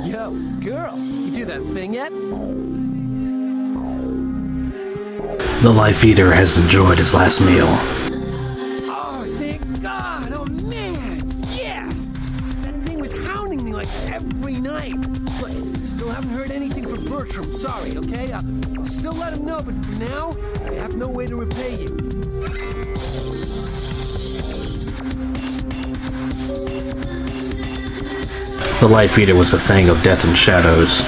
Yo, girl, you do that thing yet? The Life Eater has enjoyed his last meal. Oh, thank God! Oh, man! Yes! That thing was hounding me like every night. Look, still haven't heard anything from Bertram. Sorry, okay? I'll still let him know, but for now, I have no way to repay you. The Life Eater was a thing of death and shadows.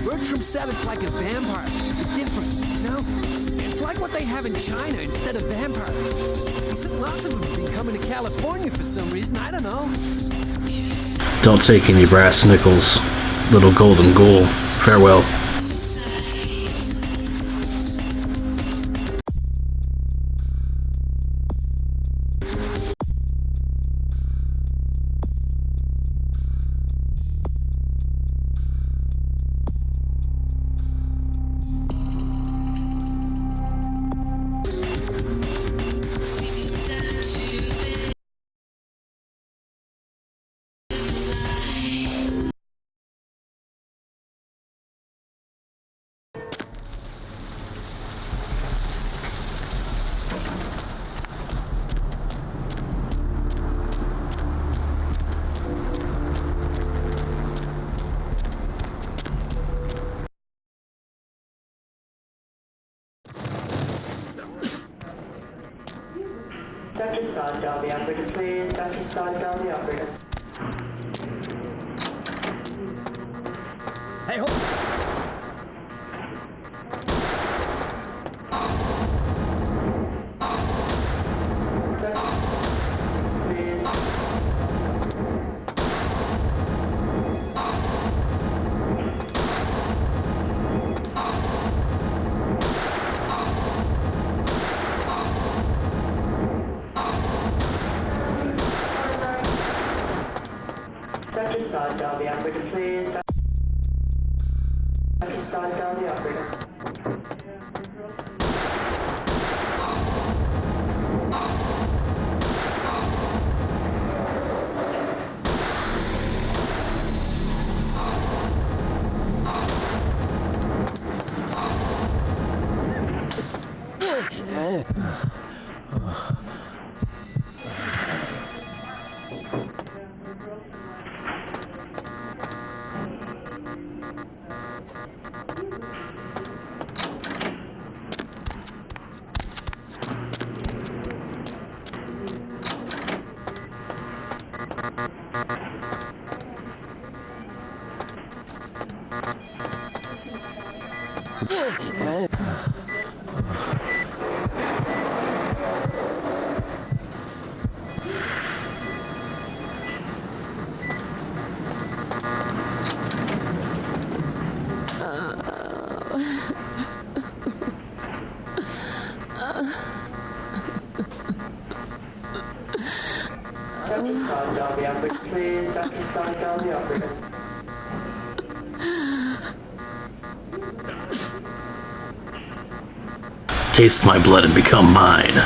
Bertram said it's like a vampire, but different, you know? It's like what they have in China instead of vampires. He said lots of them have been coming to California for some reason, I don't know. Don't take any brass nickels, little golden ghoul. Farewell. Dr. Sawdell, the operator, please. Dr. Sawdell, the operator. Hey, hold Dr. Sawdell, the operator, please. Dr. Sawdell, the operator. Dr. Sawdell, the operator, please. Dr. Sawdell, the operator. Taste my blood and become mine.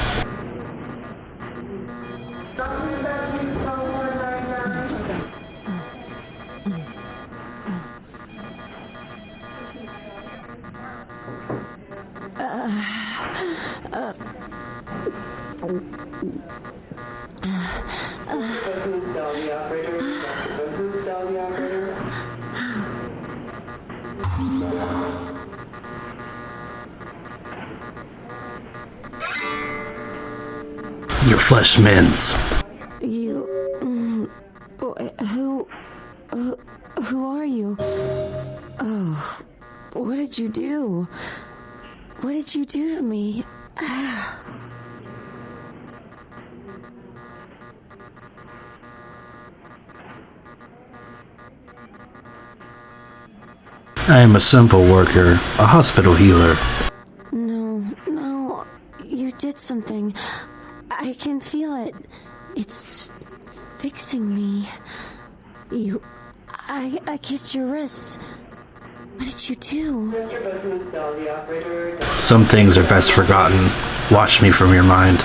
Your flesh mends. You... Who are you? Oh, what did you do? What did you do to me? I am a simple worker, a hospital healer. No, you did something. I can feel it. It's fixing me. I kissed your wrist. What did you do? Some things are best forgotten. Wash me from your mind.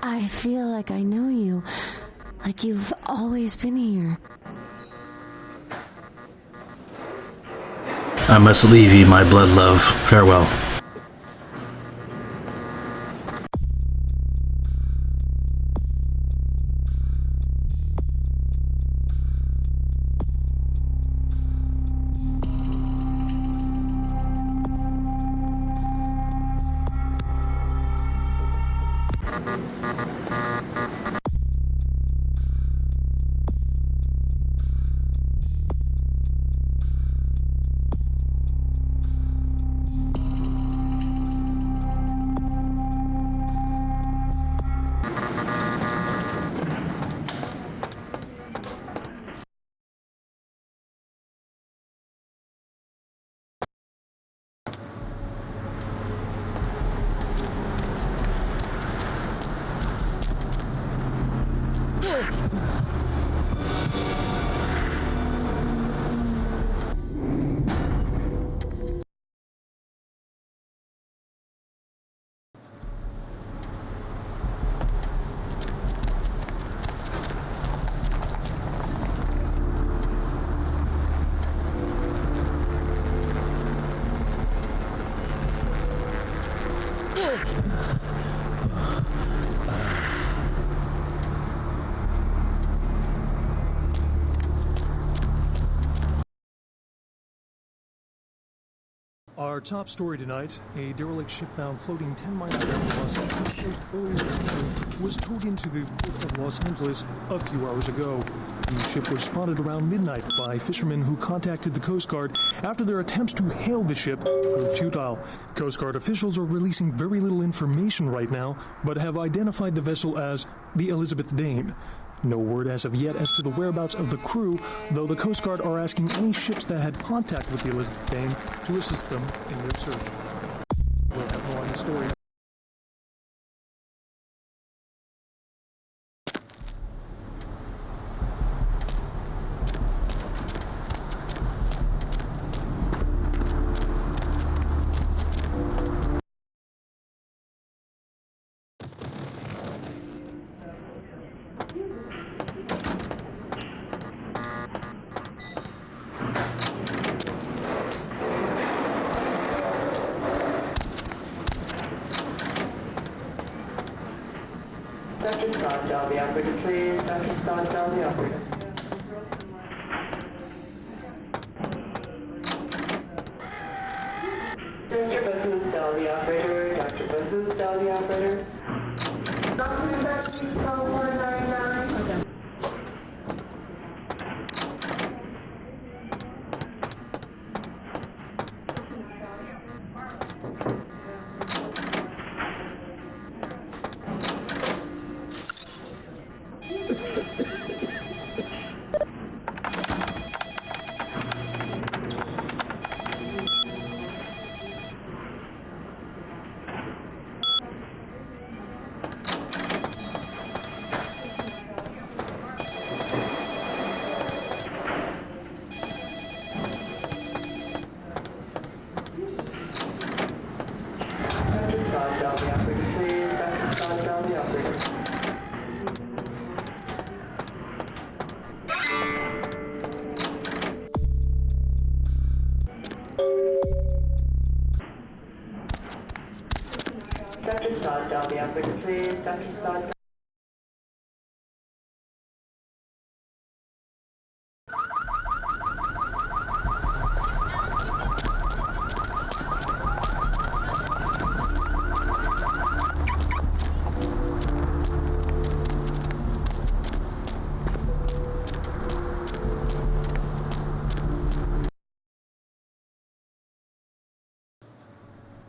I feel like I know you. Like you've always been here. I must leave you, my blood love. Farewell. Our top story tonight, a derelict ship found floating 10 miles off the Los Angeles coast earlier this morning was towed into the port of Los Angeles a few hours ago. The ship was spotted around midnight by fishermen who contacted the Coast Guard after their attempts to hail the ship proved futile. Coast Guard officials are releasing very little information right now, but have identified the vessel as the Elizabeth Dane. No word as of yet as to the whereabouts of the crew, though the Coast Guard are asking any ships that had contact with the Elizabeth Dane to assist them in their search. We'll have more on the story. Dr. Scott, tell the operator, please. Dr. Scott, tell the operator. Dr. Booth, tell the operator. Dr. Booth, tell the operator. Dr. Booth, call 199. Okay. Dr. Scott, tell the operator, please. Dr. Scott.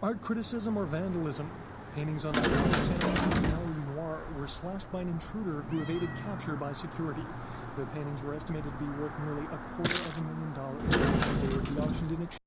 Art criticism or vandalism. Paintings on the front of Santa Monica Gallery Noir were slashed by an intruder who evaded capture by security. The paintings were estimated to be worth nearly $250,000. They would be auctioned in exchange.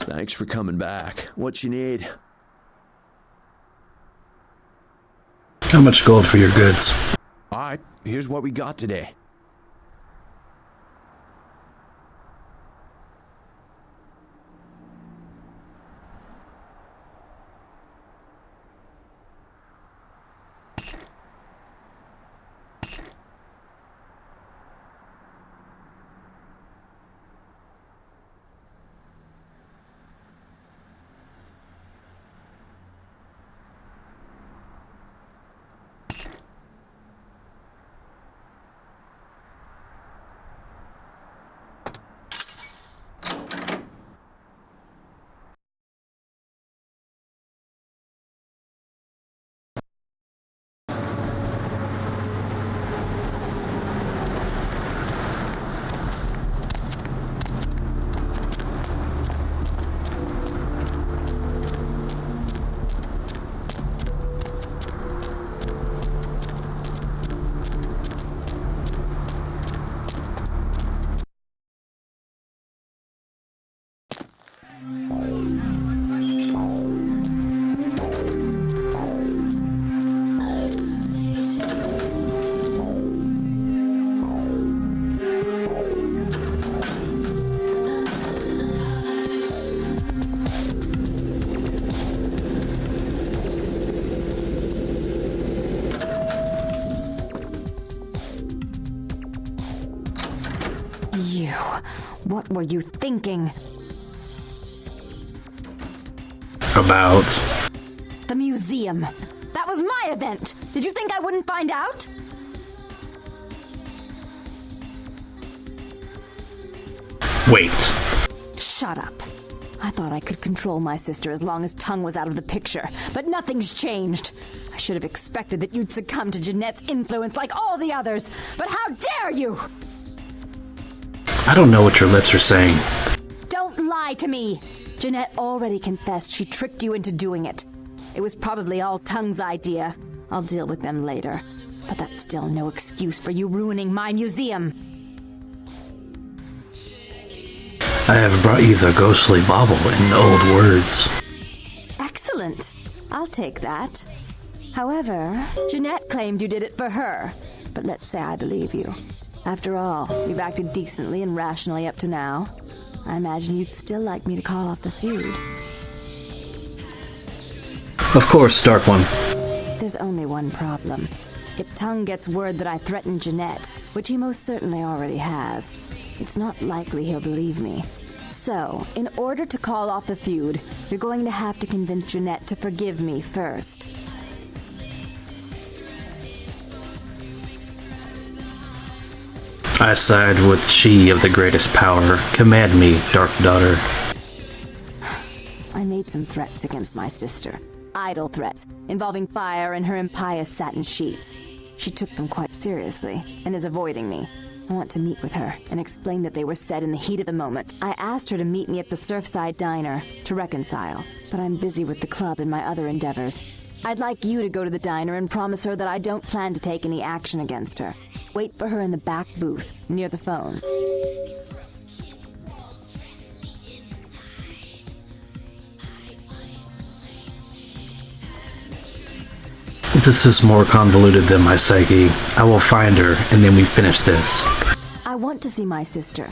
Thanks for coming back. What you need? How much gold for your goods? Alright, here's what we got today. You. What were you thinking? About? The museum. That was my event. Did you think I wouldn't find out? Wait. Shut up. I thought I could control my sister as long as Tongue was out of the picture, but nothing's changed. I should have expected that you'd succumb to Jeanette's influence like all the others, but how dare you! I don't know what your lips are saying. Don't lie to me! Jeanette already confessed she tricked you into doing it. It was probably all Tongue's idea. I'll deal with them later. But that's still no excuse for you ruining my museum. I have brought you the ghostly bauble in old words. Excellent. I'll take that. However, Jeanette claimed you did it for her. But let's say I believe you. After all, you've acted decently and rationally up to now. I imagine you'd still like me to call off the feud. Of course, Dark One. There's only one problem. If Tongue gets word that I threatened Jeanette, which he most certainly already has, it's not likely he'll believe me. So, in order to call off the feud, you're going to have to convince Jeanette to forgive me first. I side with she of the greatest power. Command me, Dark Daughter. I made some threats against my sister. Idle threats, involving fire and her impious satin sheets. She took them quite seriously, and is avoiding me. I want to meet with her, and explain that they were said in the heat of the moment. I asked her to meet me at the Surfside Diner, to reconcile, but I'm busy with the club and my other endeavors. I'd like you to go to the diner and promise her that I don't plan to take any action against her. Wait for her in the back booth, near the phones. This is more convoluted than my psyche. I will find her, and then we finish this. I want to see my sister.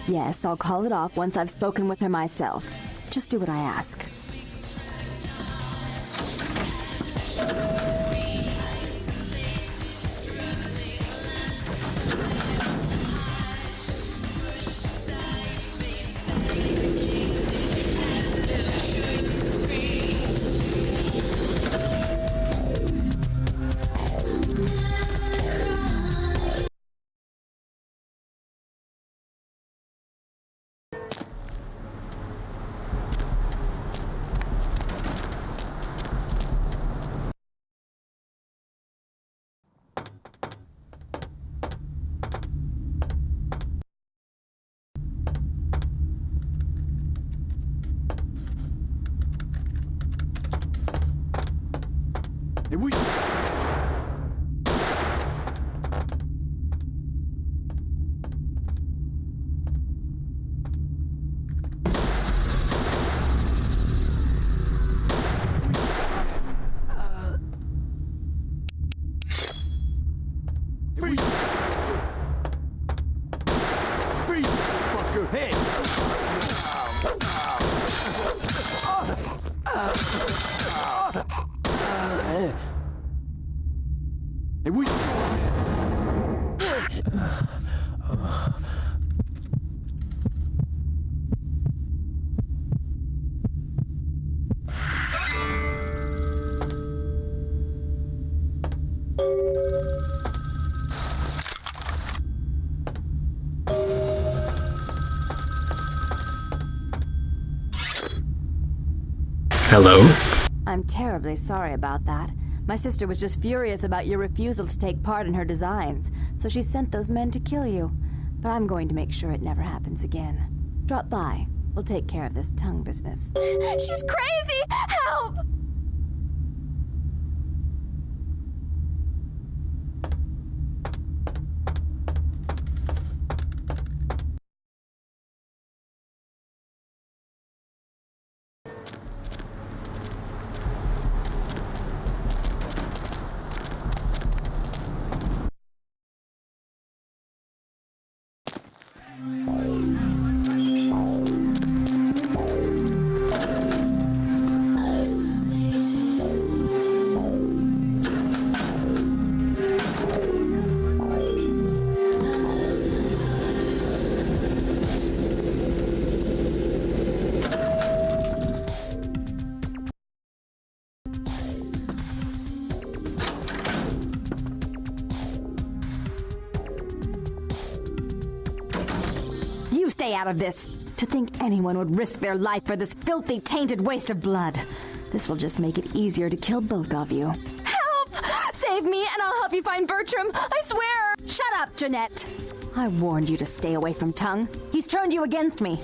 Yes, I'll call it off once I've spoken with her myself. Just do what I ask. Hey, we... Freeze, fucker! Hey! Hey, we... Hello? I'm terribly sorry about that. My sister was just furious about your refusal to take part in her designs, so she sent those men to kill you. But I'm going to make sure it never happens again. Drop by. We'll take care of this tongue business. She's crazy! Help! Stay out of this. To think anyone would risk their life for this filthy, tainted waste of blood. This will just make it easier to kill both of you. Help! Save me and I'll help you find Bertram. I swear! Shut up, Jeanette. I warned you to stay away from Tongue. He's turned you against me.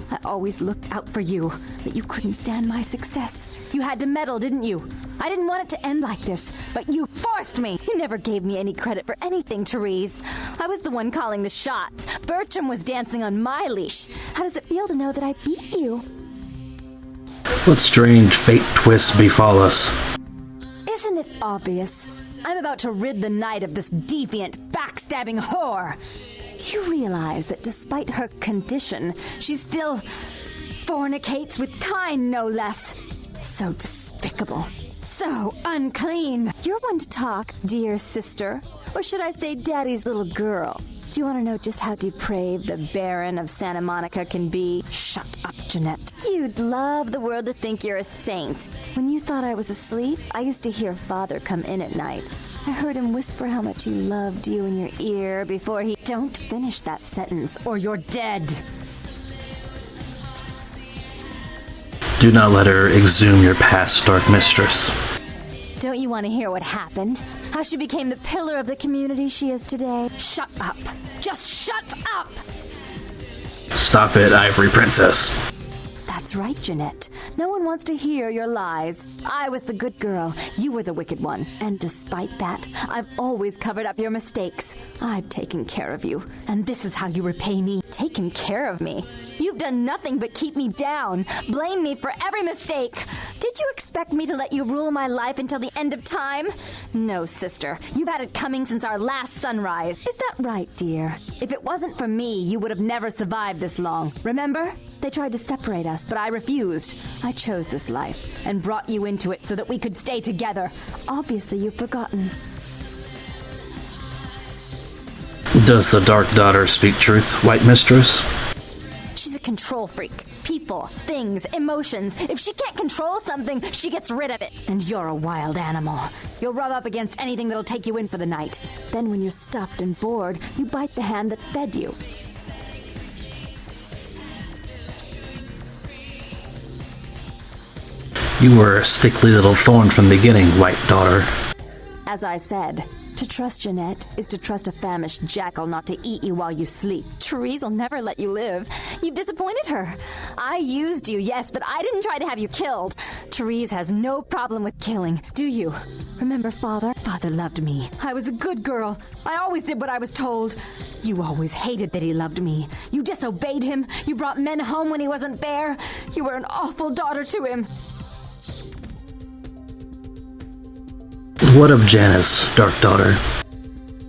I always looked out for you, but you couldn't stand my success. You had to meddle, didn't you? I didn't want it to end like this, but you forced me. You never gave me any credit for anything, Therese. I was the one calling the shots. Bertram was dancing on my leash. How does it feel to know that I beat you? What strange fate twists befall us? Isn't it obvious? I'm about to rid the night of this deviant, backstabbing whore. Do you realize that despite her condition, she still fornicates with kind, no less? So despicable. So unclean. You're one to talk, dear sister. Or should I say daddy's little girl? Do you want to know just how depraved the Baron of Santa Monica can be? Shut up, Jeanette. You'd love the world to think you're a saint. When you thought I was asleep, I used to hear Father come in at night. I heard him whisper how much he loved you in your ear before he... Don't finish that sentence, or you're dead. Do not let her exhume your past, Dark Mistress. Don't you want to hear what happened? How she became the pillar of the community she is today? Shut up. Just shut up! Stop it, Ivory Princess. That's right, Jeanette. No one wants to hear your lies. I was the good girl. You were the wicked one. And despite that, I've always covered up your mistakes. I've taken care of you. And this is how you repay me. Take taken care of me. You've done nothing but keep me down, blame me for every mistake. Did you expect me to let you rule my life until the end of time? No, sister. You've had it coming since our last sunrise. Is that right, dear? If it wasn't for me, you would have never survived this long. Remember? They tried to separate us, but I refused. I chose this life and brought you into it so that we could stay together. Obviously, you've forgotten. Does the Dark Daughter speak truth, White Mistress? She's a control freak. People, things, emotions. If she can't control something, she gets rid of it. And you're a wild animal. You'll rub up against anything that'll take you in for the night. Then when you're stuffed and bored, you bite the hand that fed you. You were a stickly little thorn from the beginning, White Daughter. As I said, to trust Jeanette is to trust a famished jackal not to eat you while you sleep. Therese will never let you live. You've disappointed her. I used you, yes, but I didn't try to have you killed. Therese has no problem with killing, do you? Remember Father? Father loved me. I was a good girl. I always did what I was told. You always hated that he loved me. You disobeyed him. You brought men home when he wasn't there. You were an awful daughter to him. What of Janice, Dark Daughter?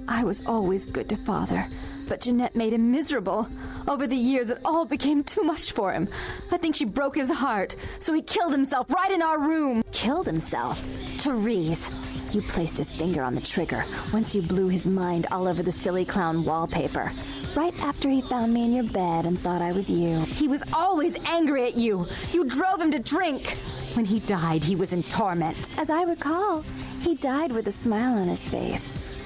I was always good to Father, but Jeanette made him miserable. Over the years, it all became too much for him. I think she broke his heart, so he killed himself right in our room. Killed himself? Therese, you placed his finger on the trigger once you blew his mind all over the silly clown wallpaper. Right after he found me in your bed and thought I was you. He was always angry at you. You drove him to drink. When he died, he was in torment. As I recall, he died with a smile on his face.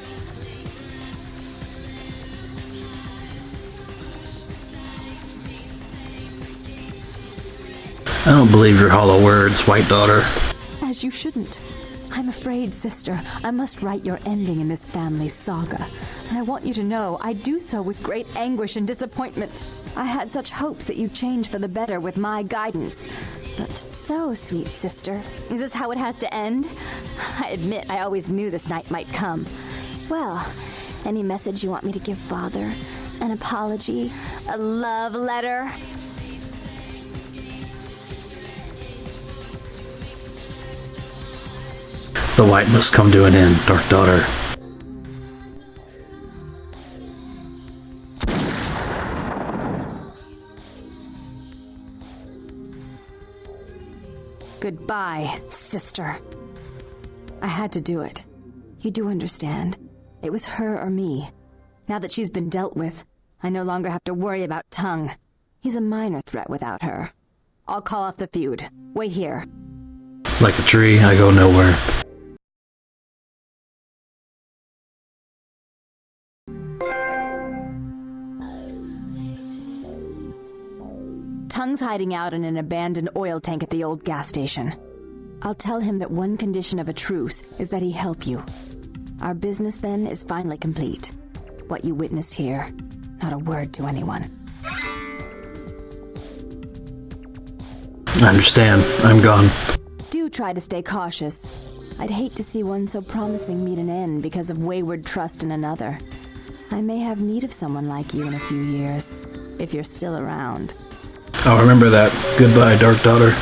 I don't believe your hollow words, White Daughter. As you shouldn't. I'm afraid, sister, I must write your ending in this family saga. And I want you to know I do so with great anguish and disappointment. I had such hopes that you'd change for the better with my guidance. But so, sweet sister, is this how it has to end? I admit I always knew this night might come. Well, any message you want me to give Father? An apology? A love letter? The white must come to an end, Dark Daughter. Goodbye, sister. I had to do it. You do understand. It was her or me. Now that she's been dealt with, I no longer have to worry about Tongue. He's a minor threat without her. I'll call off the feud. Wait here. Like a tree, I go nowhere. Tongue's hiding out in an abandoned oil tank at the old gas station. I'll tell him that one condition of a truce is that he help you. Our business then is finally complete. What you witnessed here, not a word to anyone. I understand. I'm gone. Do try to stay cautious. I'd hate to see one so promising meet an end because of wayward trust in another. I may have need of someone like you in a few years, if you're still around. I'll remember that. Goodbye, Dark Daughter.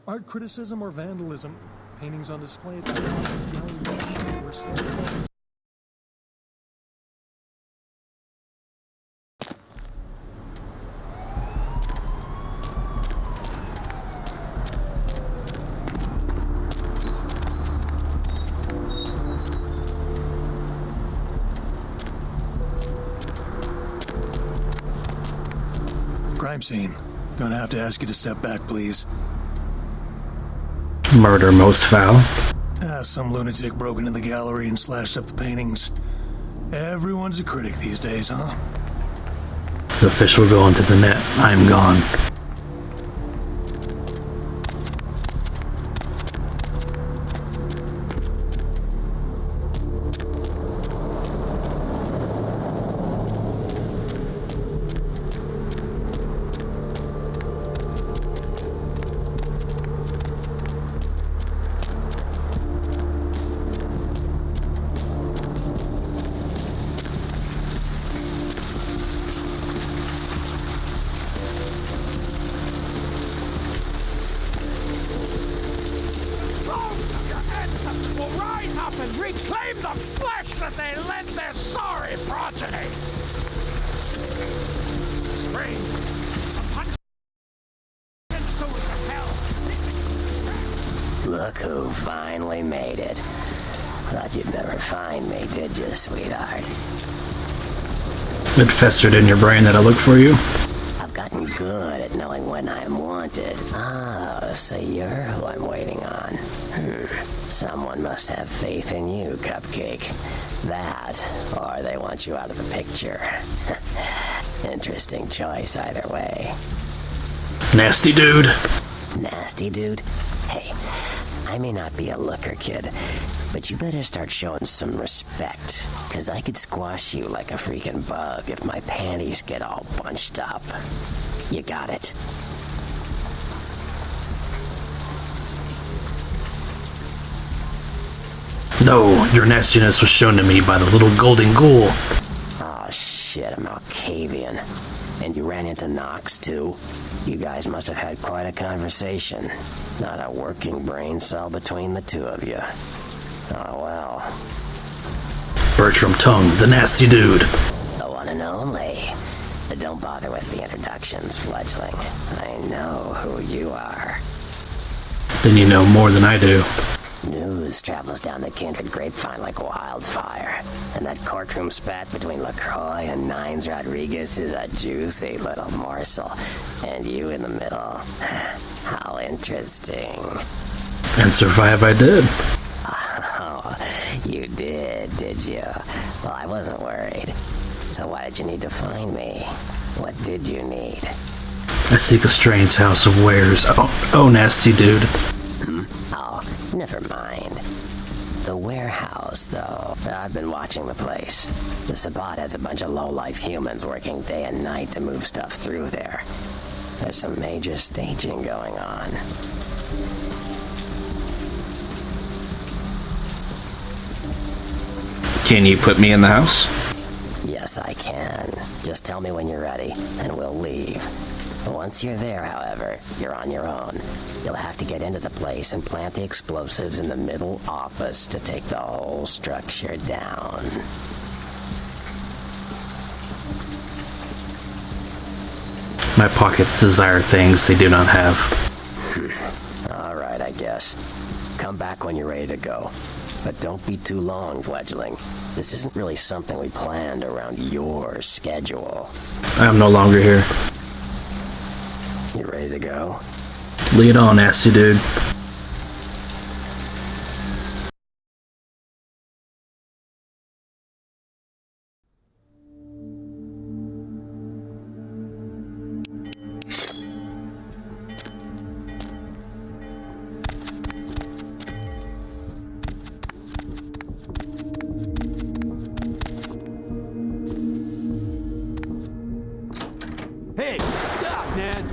Art criticism or vandalism? paintings on display at the Artist Gallery were selected. Crime scene. Gonna have to ask you to step back, please. Murder most foul. Some lunatic broke into the gallery and slashed up the paintings. Everyone's a critic these days, huh? The fish will go into the net. I'm gone. Will rise up and reclaim the flesh that they lent their sorry progeny. Spring, and so to hell. Look who finally made it. Thought you'd never find me, did you, sweetheart? It festered in your brain that I look for you. I've gotten good at knowing when I'm wanted. Oh, so you're who I'm waiting on. Someone must have faith in you, Cupcake. That, or they want you out of the picture. Interesting choice either way. Nasty dude. Nasty dude? Hey, I may not be a looker, kid, but you better start showing some respect, 'cause I could squash you like a freaking bug if my panties get all bunched up. You got it? No, your nastiness was shown to me by the little golden ghoul. Oh shit, I'm Alcavian. And you ran into Knox too? You guys must have had quite a conversation. Not a working brain cell between the two of you. Oh well. Bertram Tongue, the nasty dude. The one and only. But don't bother with the introductions, fledgling. I know who you are. Then you know more than I do. News travels down the kindred grapevine like wildfire. And that courtroom spat between LaCroix and Nines Rodriguez is a juicy little morsel. And you in the middle. How interesting. And survive I did. Oh, you did you? Well, I wasn't worried. So why did you need to find me? What did you need? I seek a strange house of wares. Oh, nasty dude. Oh, never mind. The warehouse, though. I've been watching the place. The Sabbat has a bunch of low-life humans working day and night to move stuff through there. There's some major staging going on. Can you put me in the house? Yes, I can. Just tell me when you're ready, and we'll leave. Once you're there, however, you're on your own. You'll have to get into the place and plant the explosives in the middle office to take the whole structure down. My pockets desire things they do not have. All right, I guess. Come back when you're ready to go. But don't be too long, fledgling. This isn't really something we planned around your schedule. I am no longer here. You ready to go? Lead on, nasty dude. Hey, stop, man!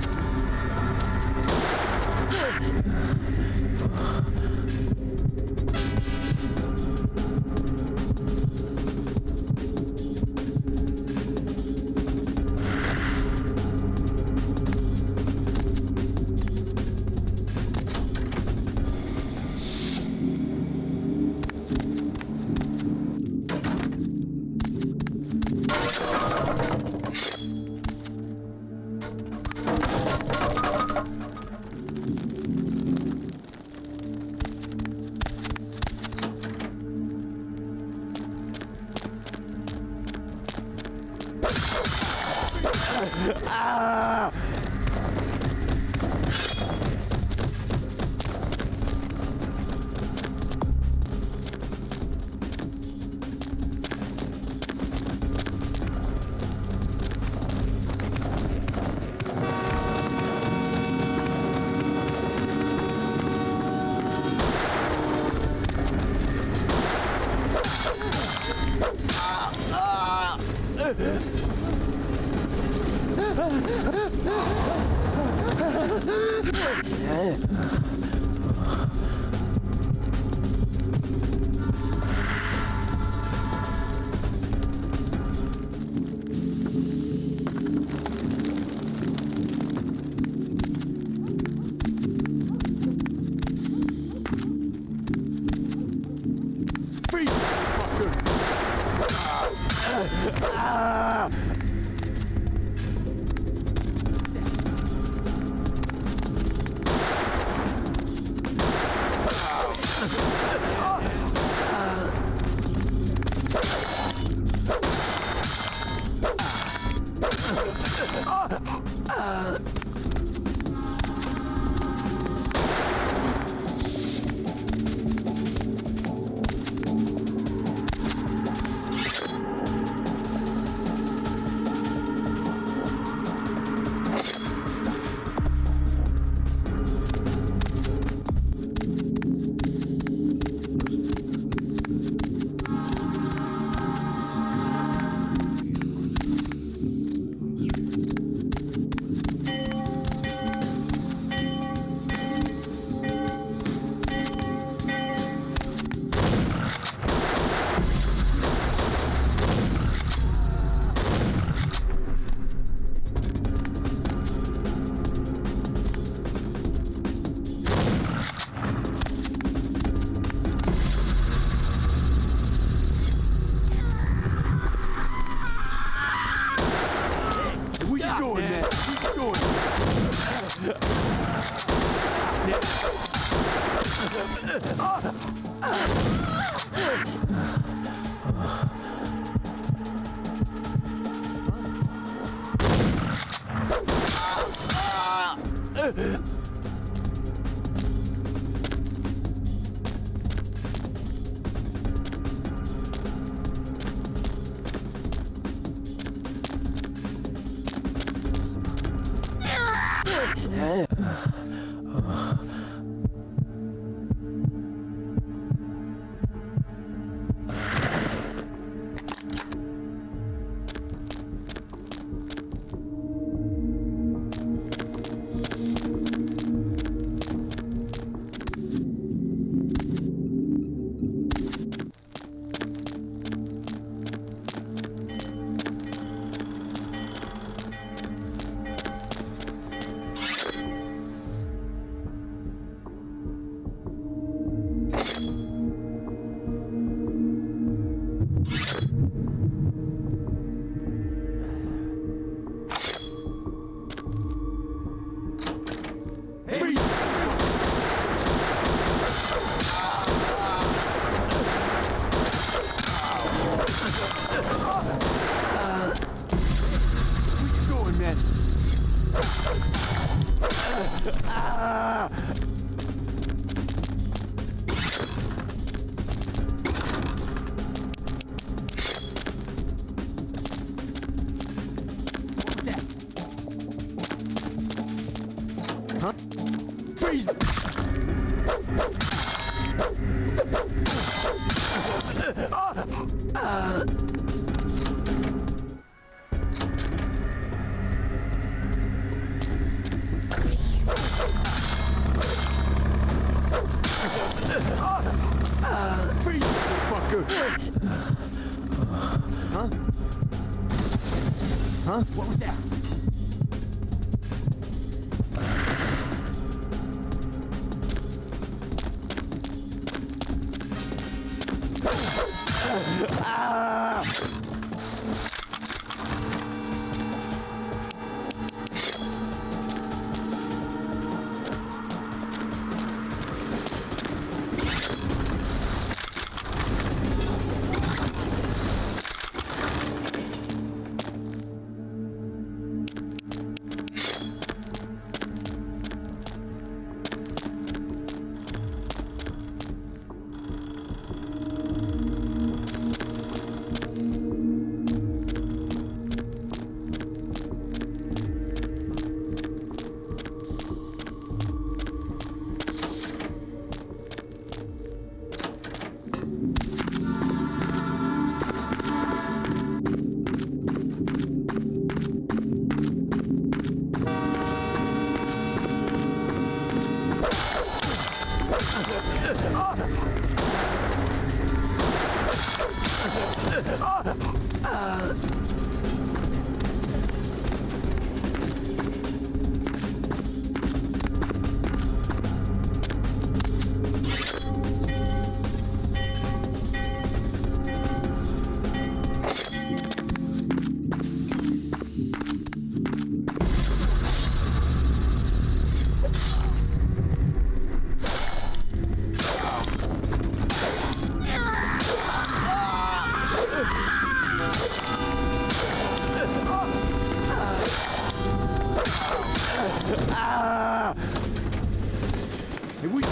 Hey, we...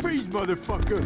Freeze, motherfucker!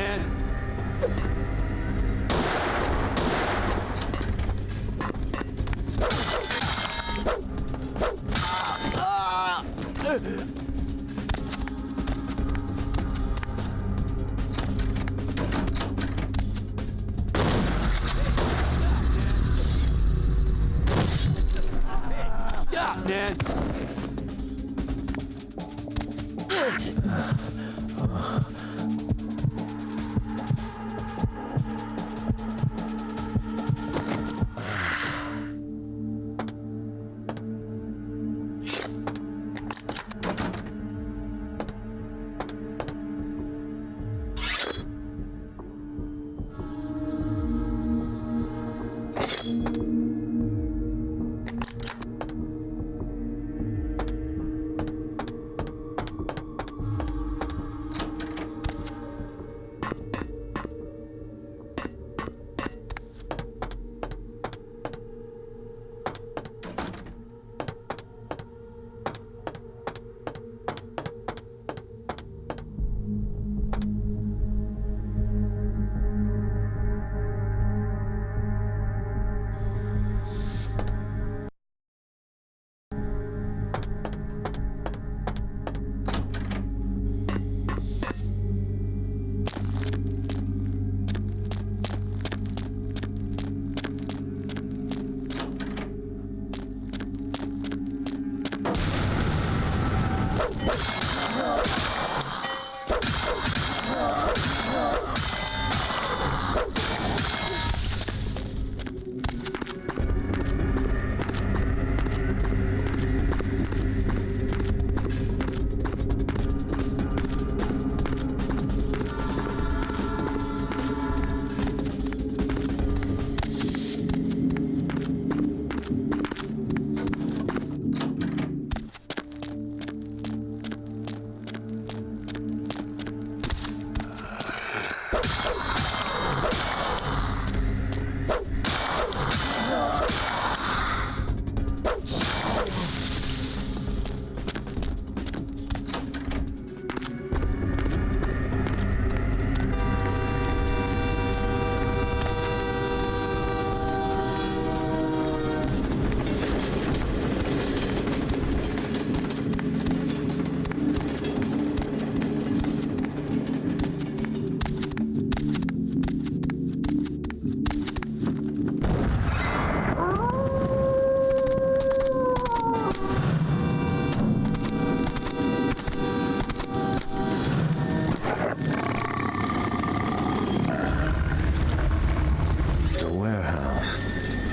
man. Man.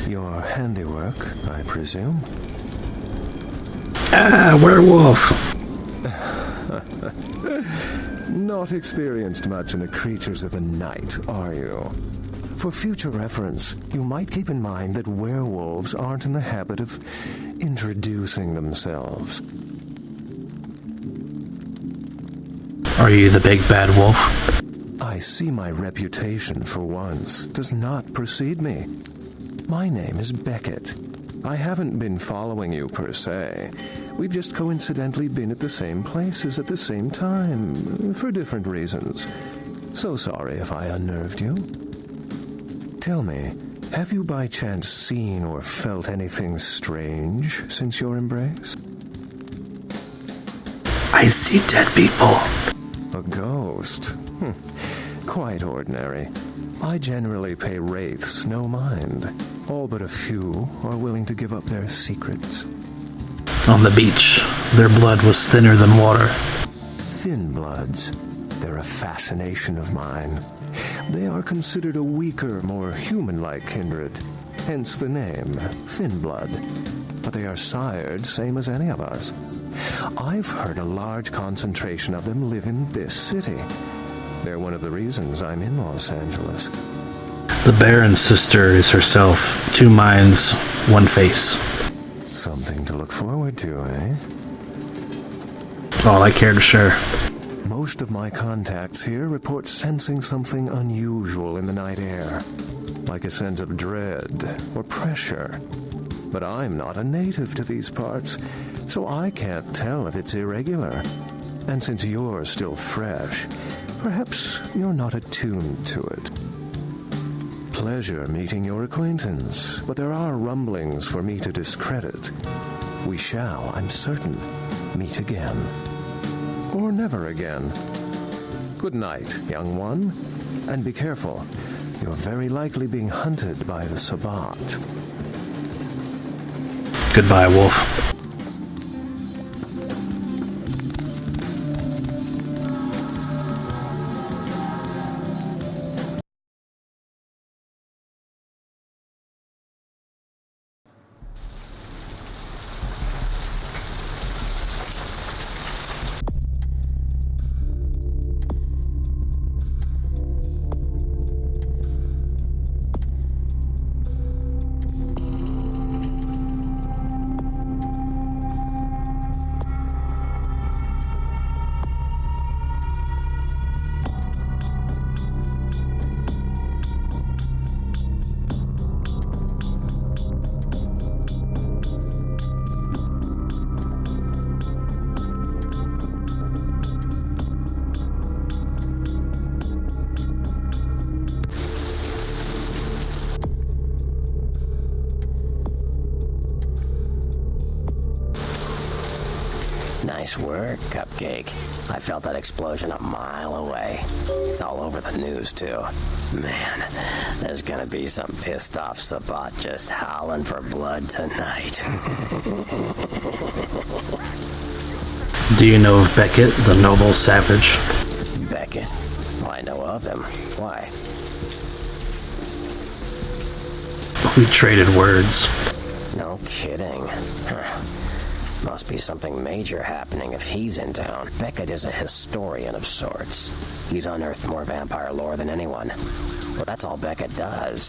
Your handiwork, I presume? Ah, werewolf! Not experienced much in the creatures of the night, are you? For future reference, you might keep in mind that werewolves aren't in the habit of introducing themselves. Are you the big bad wolf? I see my reputation, for once, does not precede me. My name is Beckett. I haven't been following you per se. We've just coincidentally been at the same places at the same time, for different reasons. So sorry if I unnerved you. Tell me, have you by chance seen or felt anything strange since your embrace? I see dead people. A ghost? Quite ordinary. I generally pay wraiths no mind. All but a few are willing to give up their secrets. On the beach, their blood was thinner than water. Thin bloods. They're a fascination of mine. They are considered a weaker, more human-like kindred. Hence the name, Thin Blood. But they are sired same as any of us. I've heard a large concentration of them live in this city. They're one of the reasons I'm in Los Angeles. The Baron's sister is herself. 2 minds, 1 face. Something to look forward to, eh? All I care to share. Most of my contacts here report sensing something unusual in the night air, like a sense of dread or pressure. But I'm not a native to these parts, so I can't tell if it's irregular. And since you're still fresh, Perhaps you're not attuned to it. Pleasure meeting your acquaintance, but there are rumblings for me to discredit. We shall, I'm certain, meet again. Or never again. Good night, young one, and be careful. You're very likely being hunted by the Sabbat. Goodbye, Wolf. Nice work, Cupcake. I felt that explosion a mile away. It's all over the news, too. Man, there's gonna be some pissed off Sabbat just howling for blood tonight. Do you know of Beckett, the noble savage? Beckett? Well, I know of him. Why? We traded words. No kidding. Must be something major happening if he's in town. Beckett is a historian of sorts. He's unearthed more vampire lore than anyone. Well, that's all Beckett does.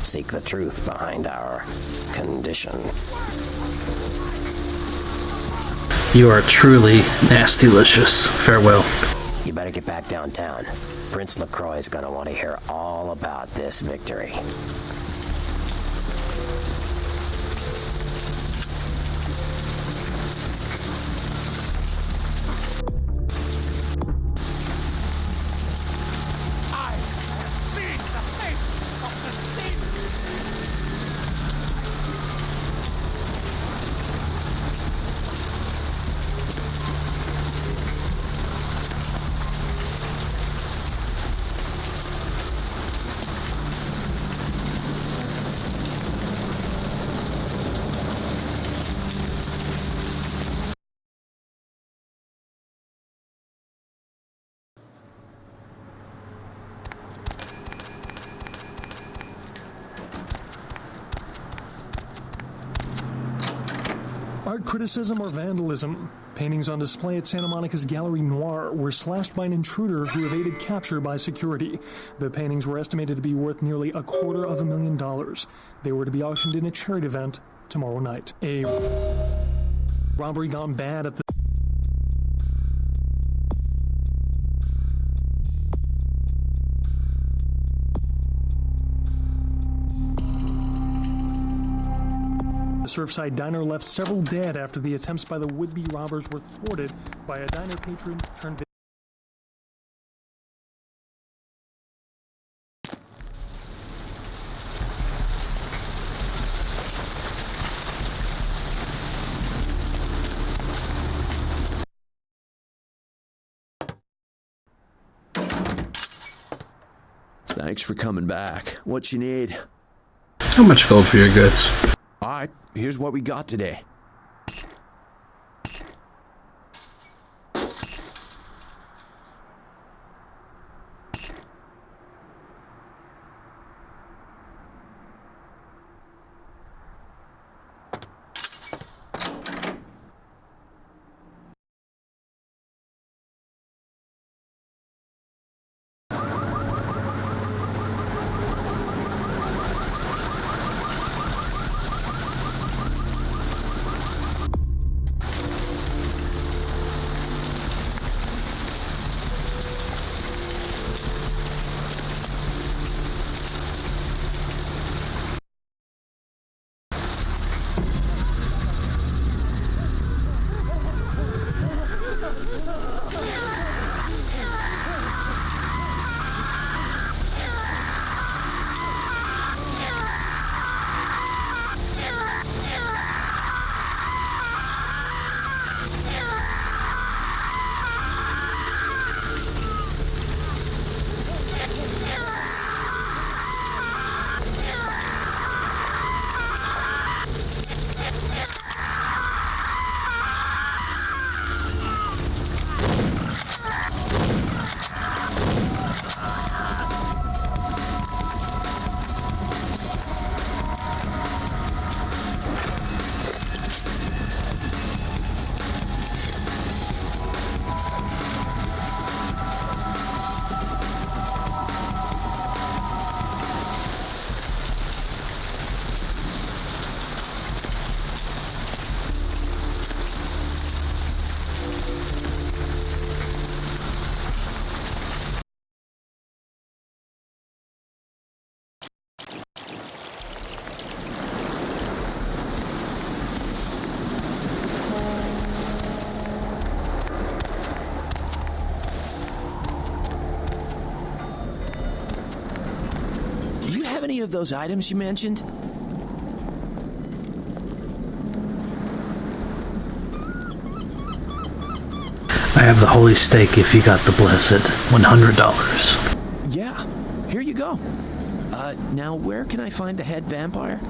Seek the truth behind our condition. You are truly nasty-licious. Farewell. You better get back downtown. Prince LaCroix's gonna want to hear all about this victory. Art criticism or vandalism? Paintings on display at Santa Monica's Gallery Noir were slashed by an intruder who evaded capture by security. The paintings were estimated to be worth nearly $250,000. They were to be auctioned in a charity event tomorrow night. A robbery gone bad at the Surfside Diner left several dead after the attempts by the would-be robbers were thwarted by a diner patron turned Thanks for coming back. What you need? How much gold for your goods? Alright, here's what we got today. any of those items you mentioned? I have the holy steak if you got the blessed $100. Yeah, here you go. Now where can I find the head vampire?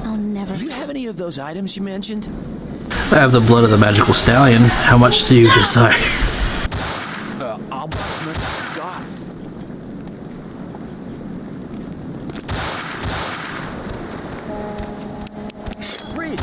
I'll never. Do you have any of those items you mentioned? I have the blood of the magical stallion. How much do you desire? I'll buy as much as you got. Reed!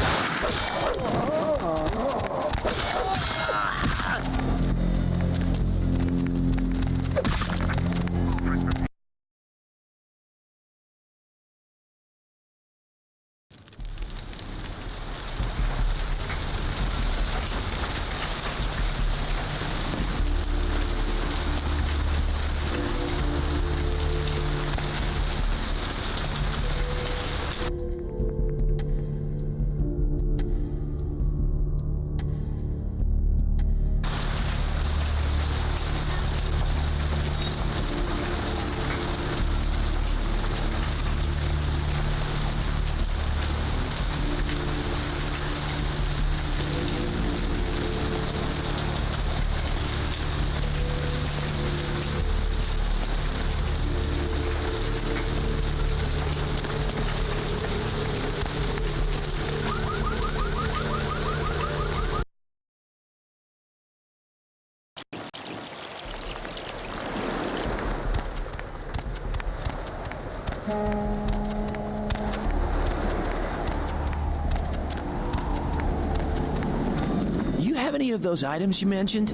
You have any of those items you mentioned?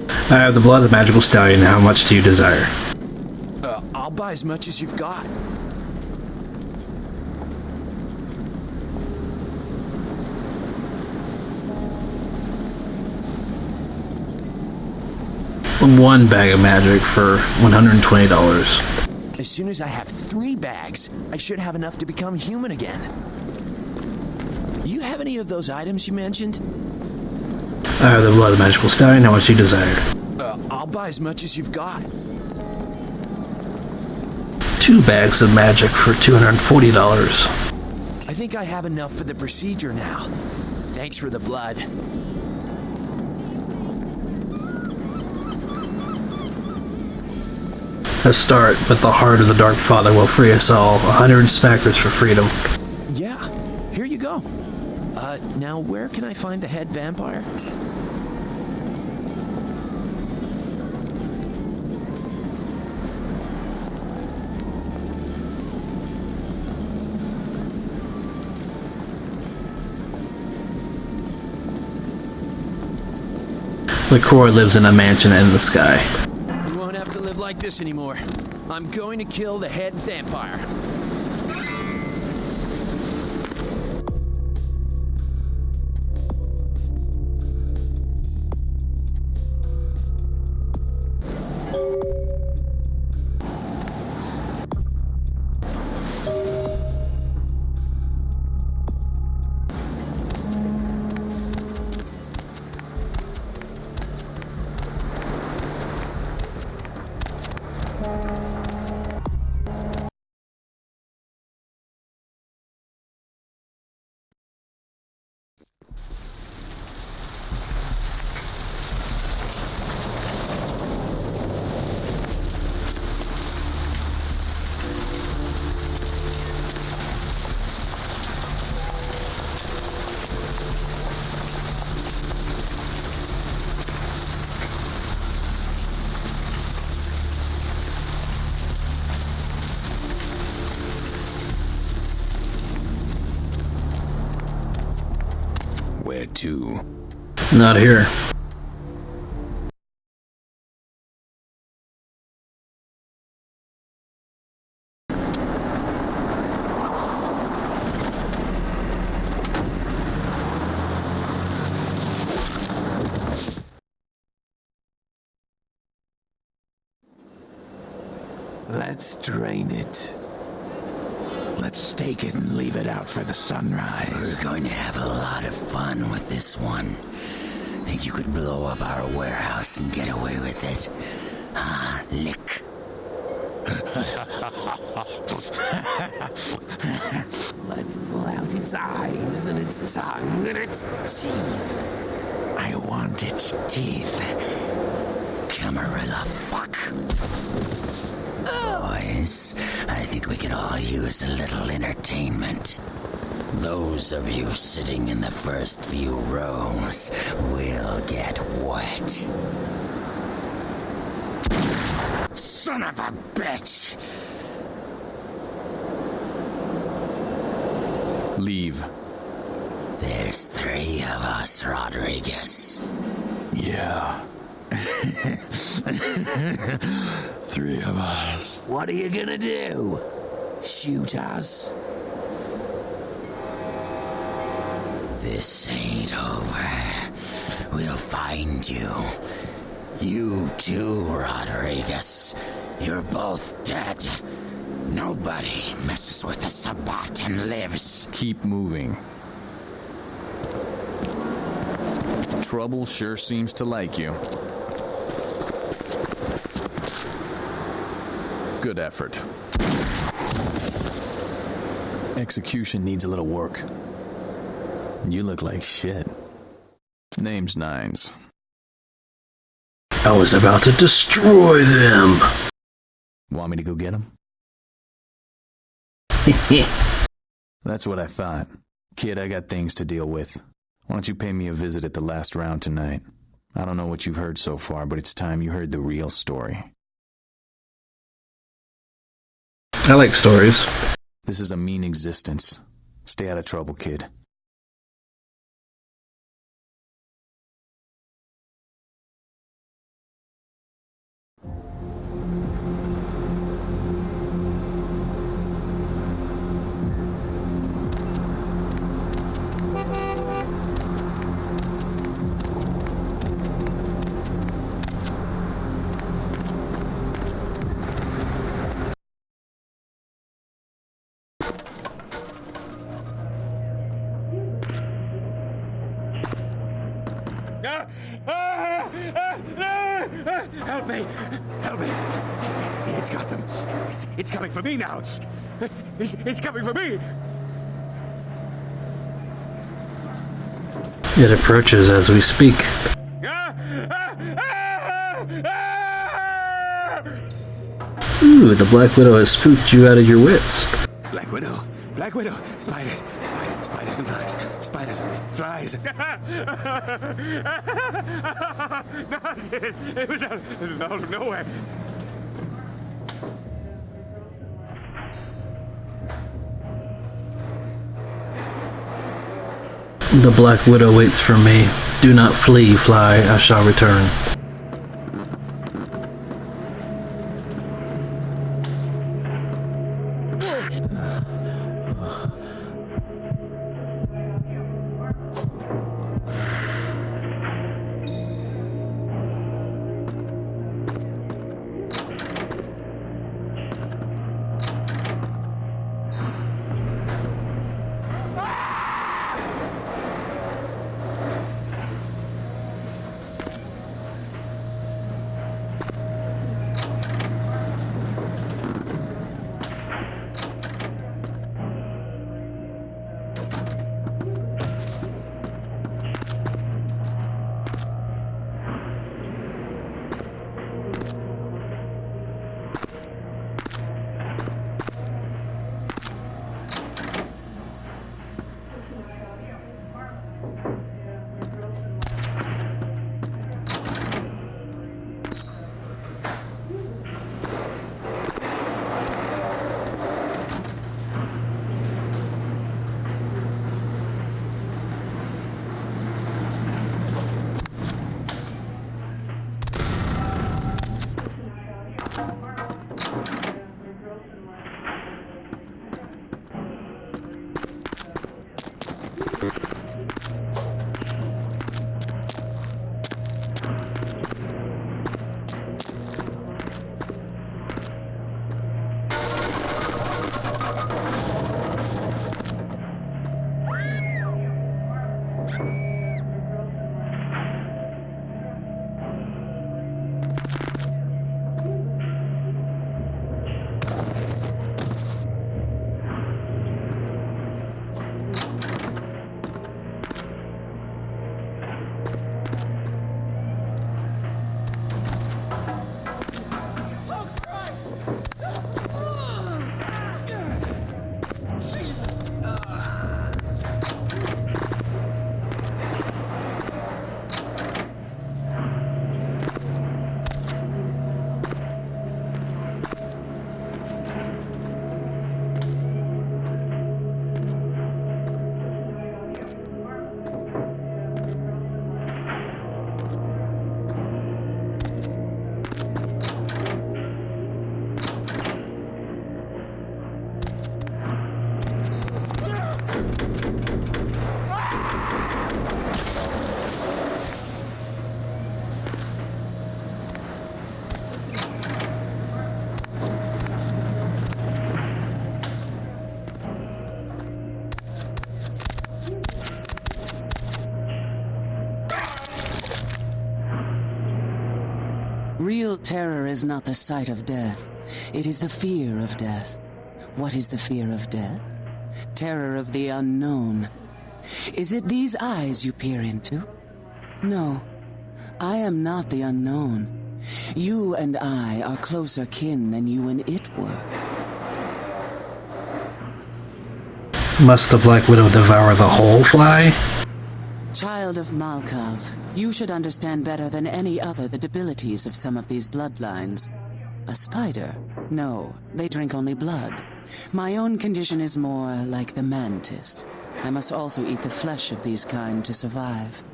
I have the blood of the magical stallion. How much do you desire? I'll buy as much as you've got. One bag of magic for $120. As soon as I have 3 bags, I should have enough to become human again. You have any of those items you mentioned? I have the blood of the magical stallion. How much do you desire? I'll buy as much as you've got. 2 bags of magic for $240. I think I have enough for the procedure now. Thanks for the blood. Let's start, but the heart of the Dark Father will free us all. 100 smackers for freedom. Yeah, here you go. Now where can I find the head vampire? The core lives in a mansion in the sky. You won't have to live like this anymore. I'm going to kill the head vampire. Where to? Not here. Let's drain it. Let's stake it and leave it out for the sunrise. We're going to have a lot of fun with this one. Think you could blow up our warehouse and get away with it? Ah, lick. Let's pull out its eyes and its tongue and its teeth. I want its teeth. Camarilla fuck. Boys, I think we could all use a little entertainment. Those of you sitting in the first few rows will get wet. Son of a bitch! Leave. There's 3 of us, Rodriguez. Yeah. 3 of us. What are you gonna do? Shoot us? This ain't over. We'll find you. You too, Rodriguez. You're both dead. Nobody messes with the Sabbat and lives. Keep moving. Trouble sure seems to like you. Good effort. Execution needs a little work. You look like shit. Name's Nines. I was about to destroy them. Want me to go get him? That's what I thought. Kid, I got things to deal with. Why don't you pay me a visit at the last round tonight? I don't know what you've heard so far, but it's time you heard the real story. I like stories. This is a mean existence. Stay out of trouble, kid. Help me! Help me! It's got them. It's coming for me now. It's coming for me. It approaches as we speak. Ooh, the Black Widow has spooked you out of your wits. Black Widow! Black Widow! Spiders! Spiders and flies! Spiders and flies! No, it was out of nowhere. The Black Widow waits for me. Do not flee, fly, I shall return. Real terror is not the sight of death. It is the fear of death. What is the fear of death? Terror of the unknown. Is it these eyes you peer into? No. I am not the unknown. You and I are closer kin than you and it were. Must the Black Widow devour the whole fly? Child of Malkav, you should understand better than any other the debilities of some of these bloodlines. A spider? No, they drink only blood. My own condition is more like the mantis. I must also eat the flesh of these kind to survive.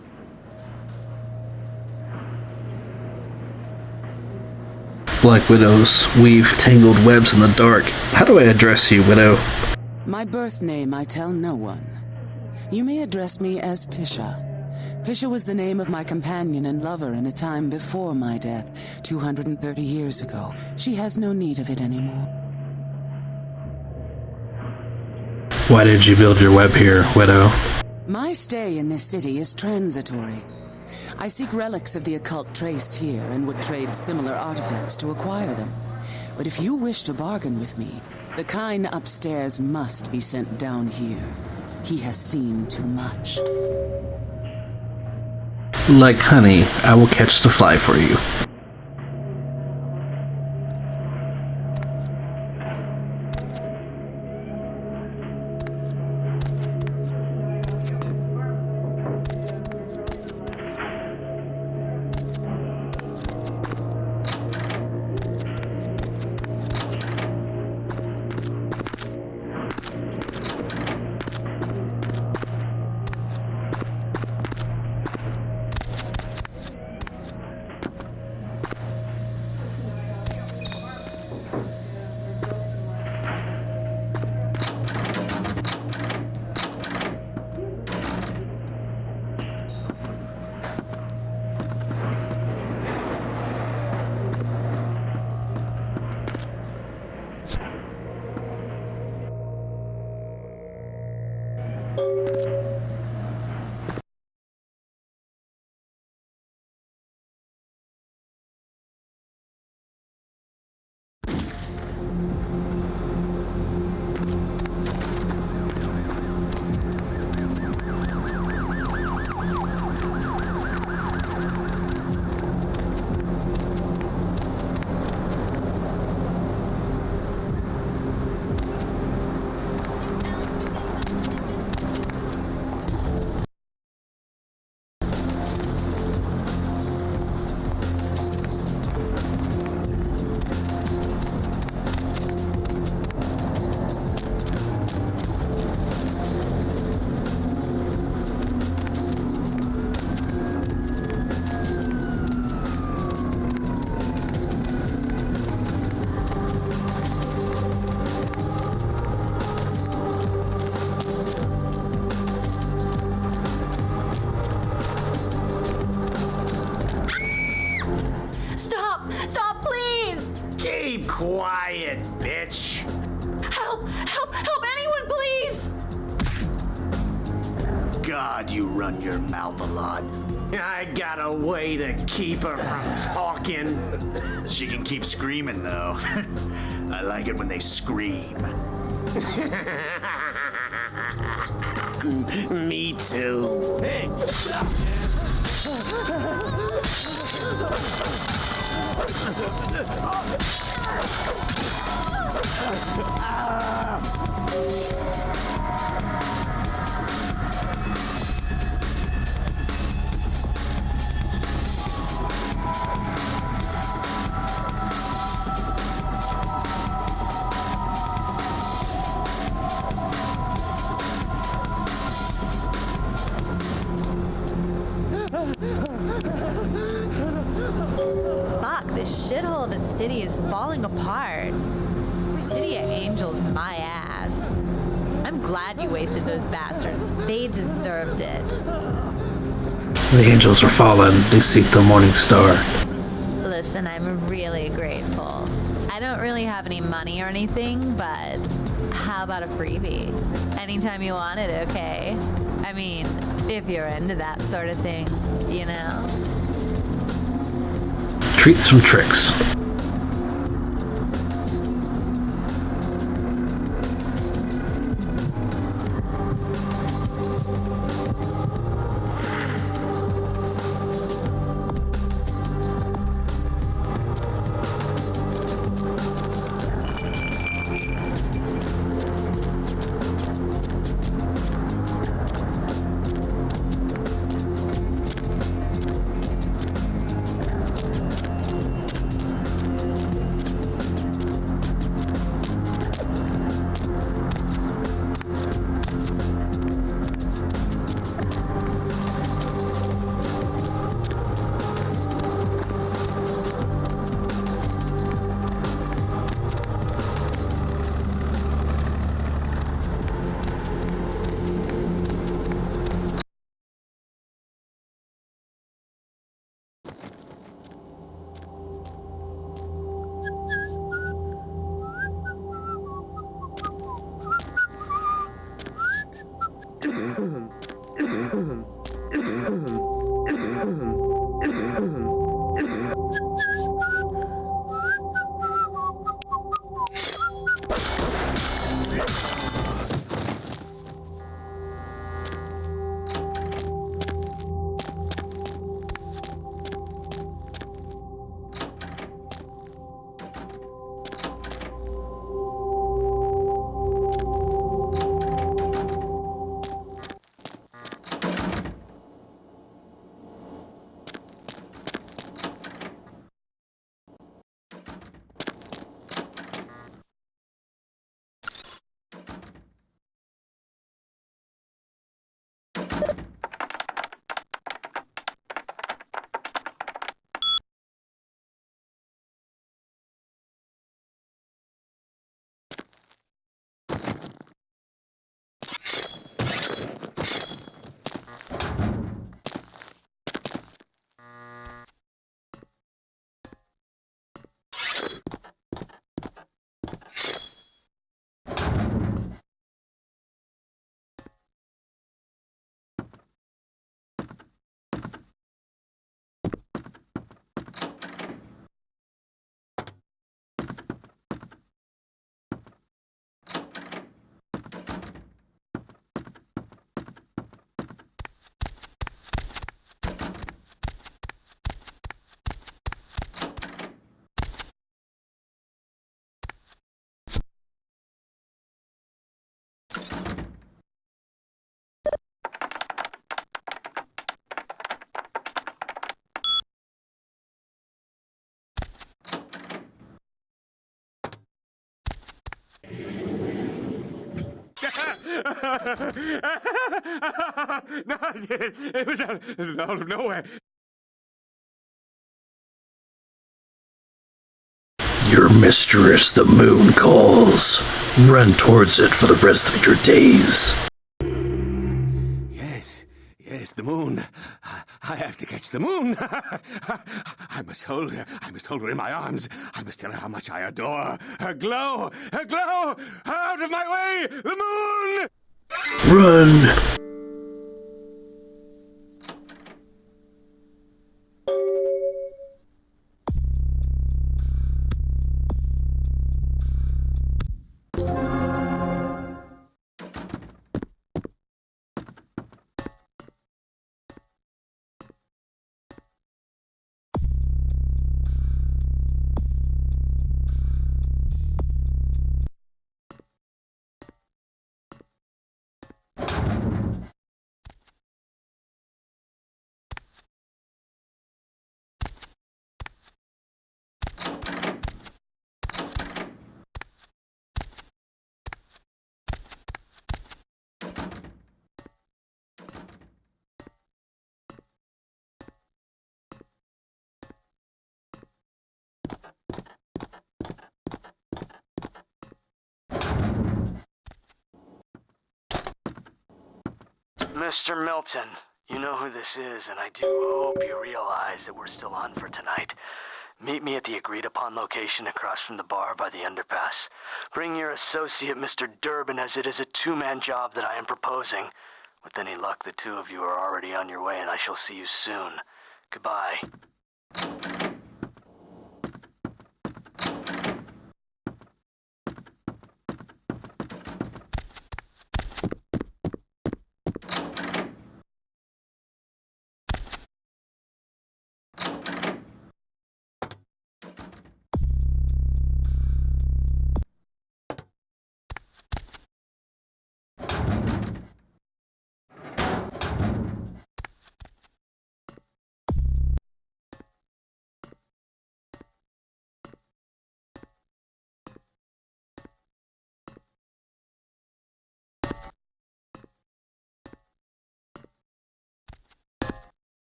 Black Widows weave tangled webs in the dark. How do I address you, Widow? My birth name I tell no one. You may address me as Pisha. Pisha was the name of my companion and lover in a time before my death, 230 years ago. She has no need of it anymore. Why did you build your web here, Widow? My stay in this city is transitory. I seek relics of the occult traced here and would trade similar artifacts to acquire them. But if you wish to bargain with me, the kind upstairs must be sent down here. He has seen too much. Like honey, I will catch the fly for you. Quiet, bitch. Help! Help! Help! Anyone, please! God, you run your mouth a lot. I got a way to keep her from talking. She can keep screaming, though. I like it when they scream. Me too. Hey! Fuck, this shithole of a city is falling apart. City of Angels, my ass. I'm glad you wasted those bastards. They deserved it. The angels are fallen. They seek the morning star. Listen, I'm really grateful. I don't really have any money or anything, but how about a freebie? Anytime you want it, okay? I mean, if you're into that sort of thing, you know? Treats from tricks. No, it was out of nowhere. Your mistress, the moon, calls. Run towards it for the rest of your days. Yes, the moon. I have to catch the moon. I must hold her in my arms. I must tell her how much I adore her glow. Out of my way, the moon! Run! Mr. Milton, you know who this is, and I do hope you realize that we're still on for tonight. Meet me at the agreed-upon location across from the bar by the underpass. Bring your associate, Mr. Durbin, as it is a two-man job that I am proposing. With any luck, the two of you are already on your way, and I shall see you soon. Goodbye.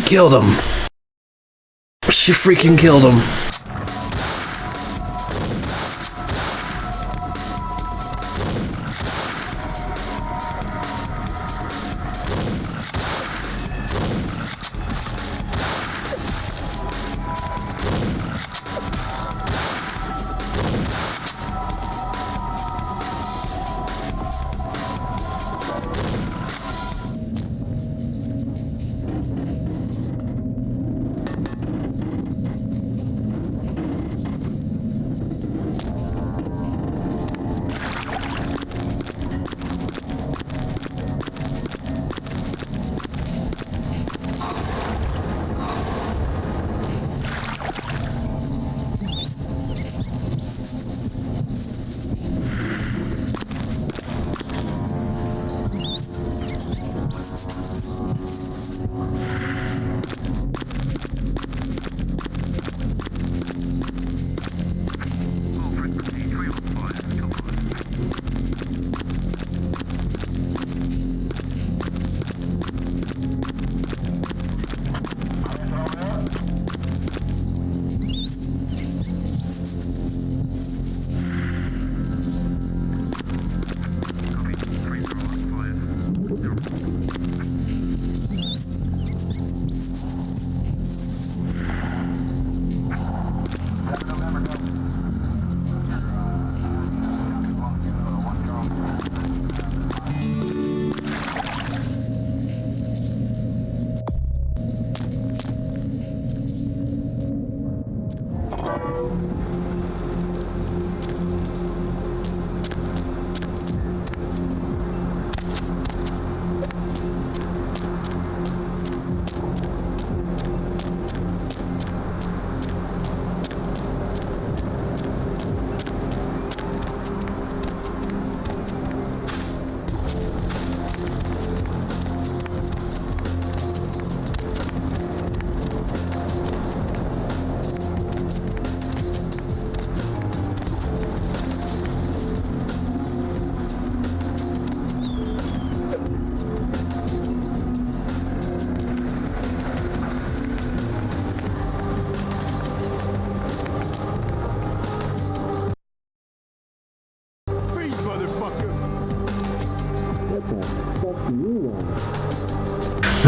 killed him. She freaking killed him.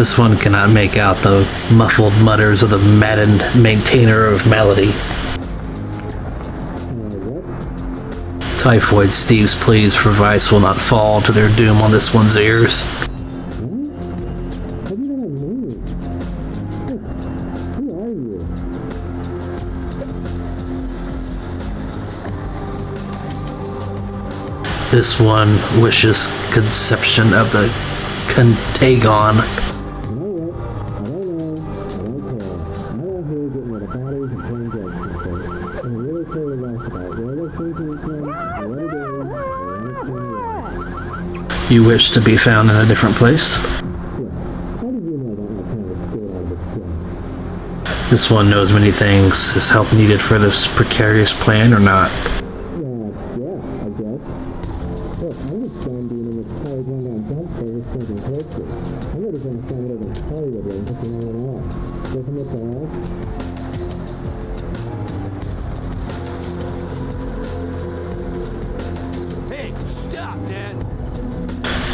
This one cannot make out the muffled mutters of the maddened maintainer of malady. Typhoid Steve's pleas for advice will not fall to their doom on this one's ears. This one wishes conception of the Contagon. You wish to be found in a different place? This one knows many things. Is help needed for this precarious plan or not?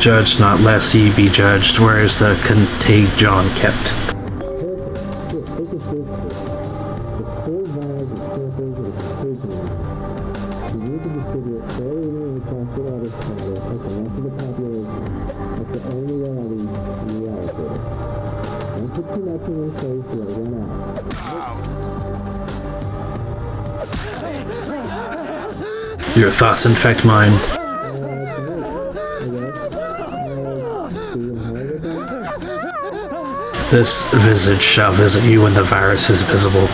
Judge not lest ye be judged. Where is the Contagion kept? Your thoughts infect mine. This visage shall visit you when the virus is visible.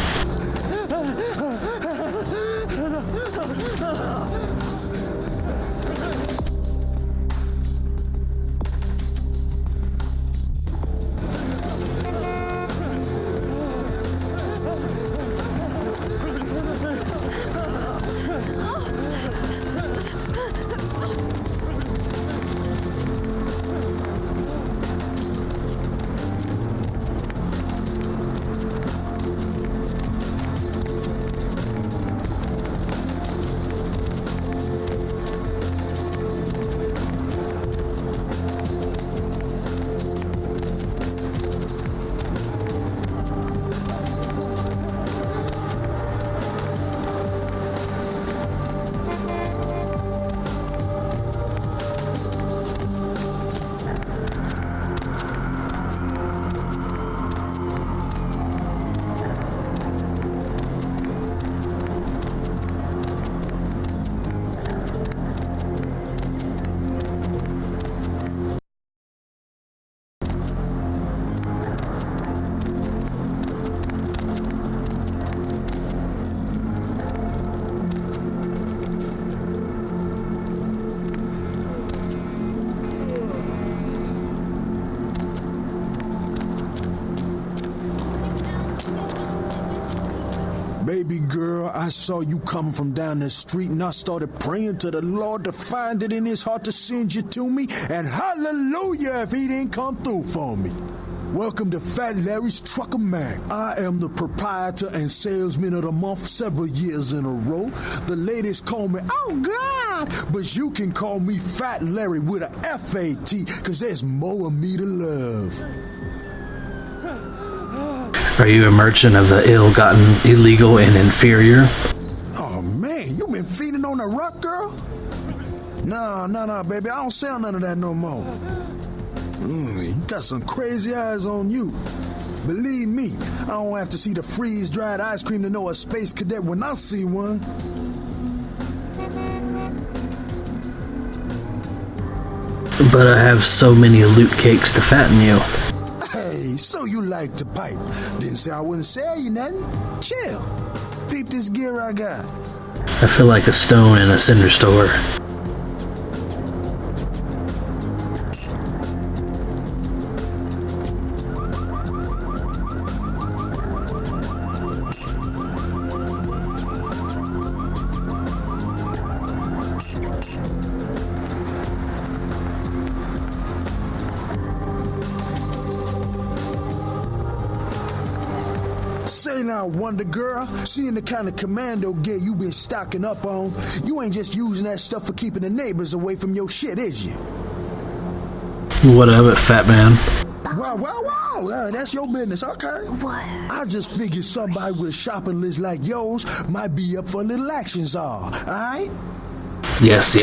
Baby girl, I saw you coming from down the street and I started praying to the Lord to find it in his heart to send you to me, and hallelujah if he didn't come through for me. Welcome to Fat Larry's Trucker Mac. I am the proprietor and salesman of the month several years in a row. The ladies call me, oh God, but you can call me Fat Larry with a F-A-T, cause there's more of me to love. Are you a merchant of the ill-gotten, illegal, and inferior? Oh man, you been feeding on the ruck, girl? Nah, baby, I don't sell none of that no more. You got some crazy eyes on you. Believe me, I don't have to see the freeze-dried ice cream to know a space cadet when I see one. But I have so many loot cakes to fatten you. Hey, so you like to pipe. Didn't say I wouldn't sell you nothing. Chill. Peep this gear I got. I feel like a stone in a cinder store. Say now, Wonder Girl, seeing the kind of commando gear you been stocking up on, you ain't just using that stuff for keeping the neighbors away from your shit, is you? What of it, fat man? Wow, that's your business, okay? What? I just figured somebody with a shopping list like yours might be up for a little action, alright? Yes.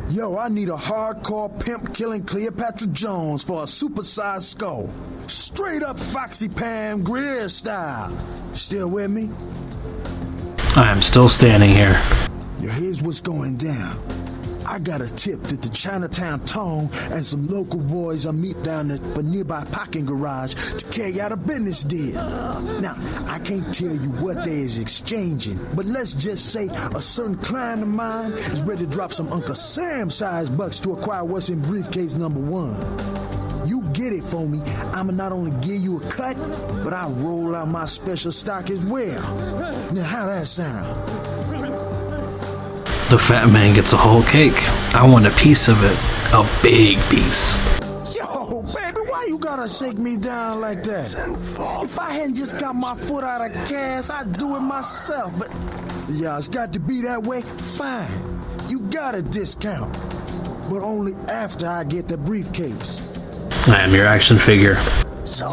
Yo, I need a hardcore pimp killing Cleopatra Jones for a supersized skull. Straight up Foxy Pam Grier style. Still with me? I am still standing here. Yo, here's what's going down. I got a tip that the Chinatown Tone and some local boys are meet down at a nearby parking garage to carry out a business deal. Now, I can't tell you what they is exchanging, but let's just say a certain client of mine is ready to drop some Uncle Sam-sized bucks to acquire what's in briefcase number 1. You get it for me, I'ma not only give you a cut, but I'll roll out my special stock as well. Now, how that sound? The fat man gets a whole cake. I want a piece of it. A big piece. Yo, baby, why you gotta shake me down like that? If I hadn't just got my foot out of cash, I'd do it myself, but yeah, it's got to be that way. Fine, you got a discount, but only after I get the briefcase. I am your action figure.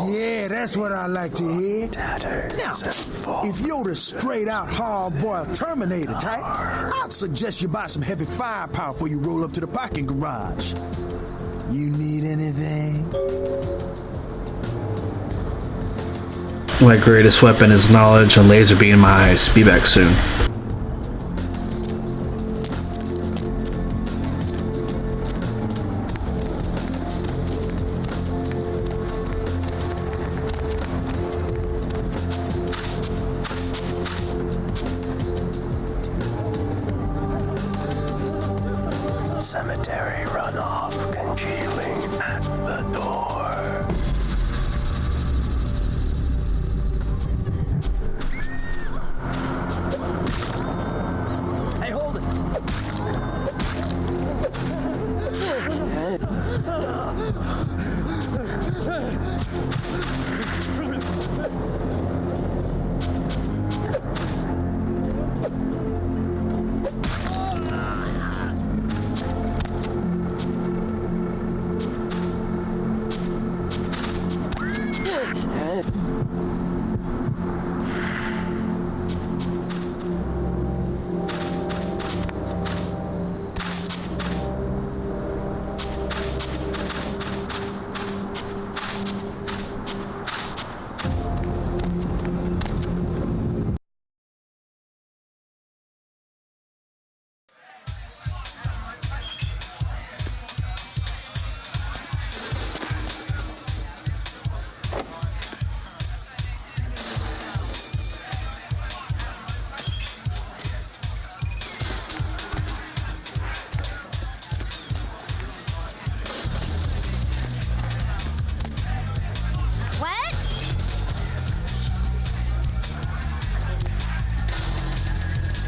Yeah, that's what I like to hear. Now, if you're the straight-out hard-boiled Terminator type, I'd suggest you buy some heavy firepower before you roll up to the parking garage. You need anything? My greatest weapon is knowledge and laser beam my eyes. Be back soon. Cemetery runoff congealing at the door.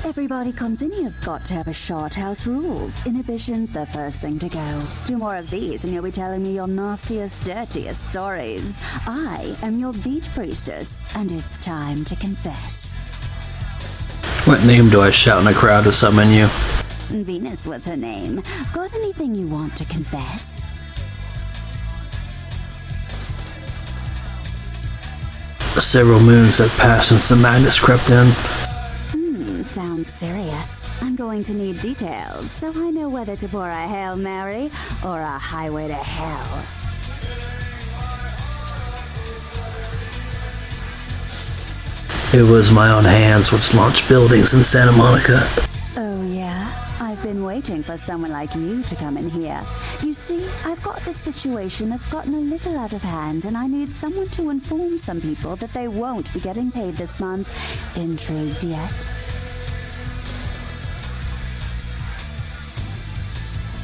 Everybody comes in here's got to have a short house rules. Inhibition's the first thing to go. 2 more of these and you'll be telling me your nastiest, dirtiest stories. I am your beat priestess, and it's time to confess. What name do I shout in a crowd to summon you? Venus was her name. Got anything you want to confess? Several moons have passed since the madness crept in. Sounds serious. I'm going to need details, so I know whether to pour a Hail Mary or a highway to hell. It was my own hands which launched buildings in Santa Monica. Oh yeah? I've been waiting for someone like you to come in here. You see, I've got this situation that's gotten a little out of hand, and I need someone to inform some people that they won't be getting paid this month. Intrigued yet?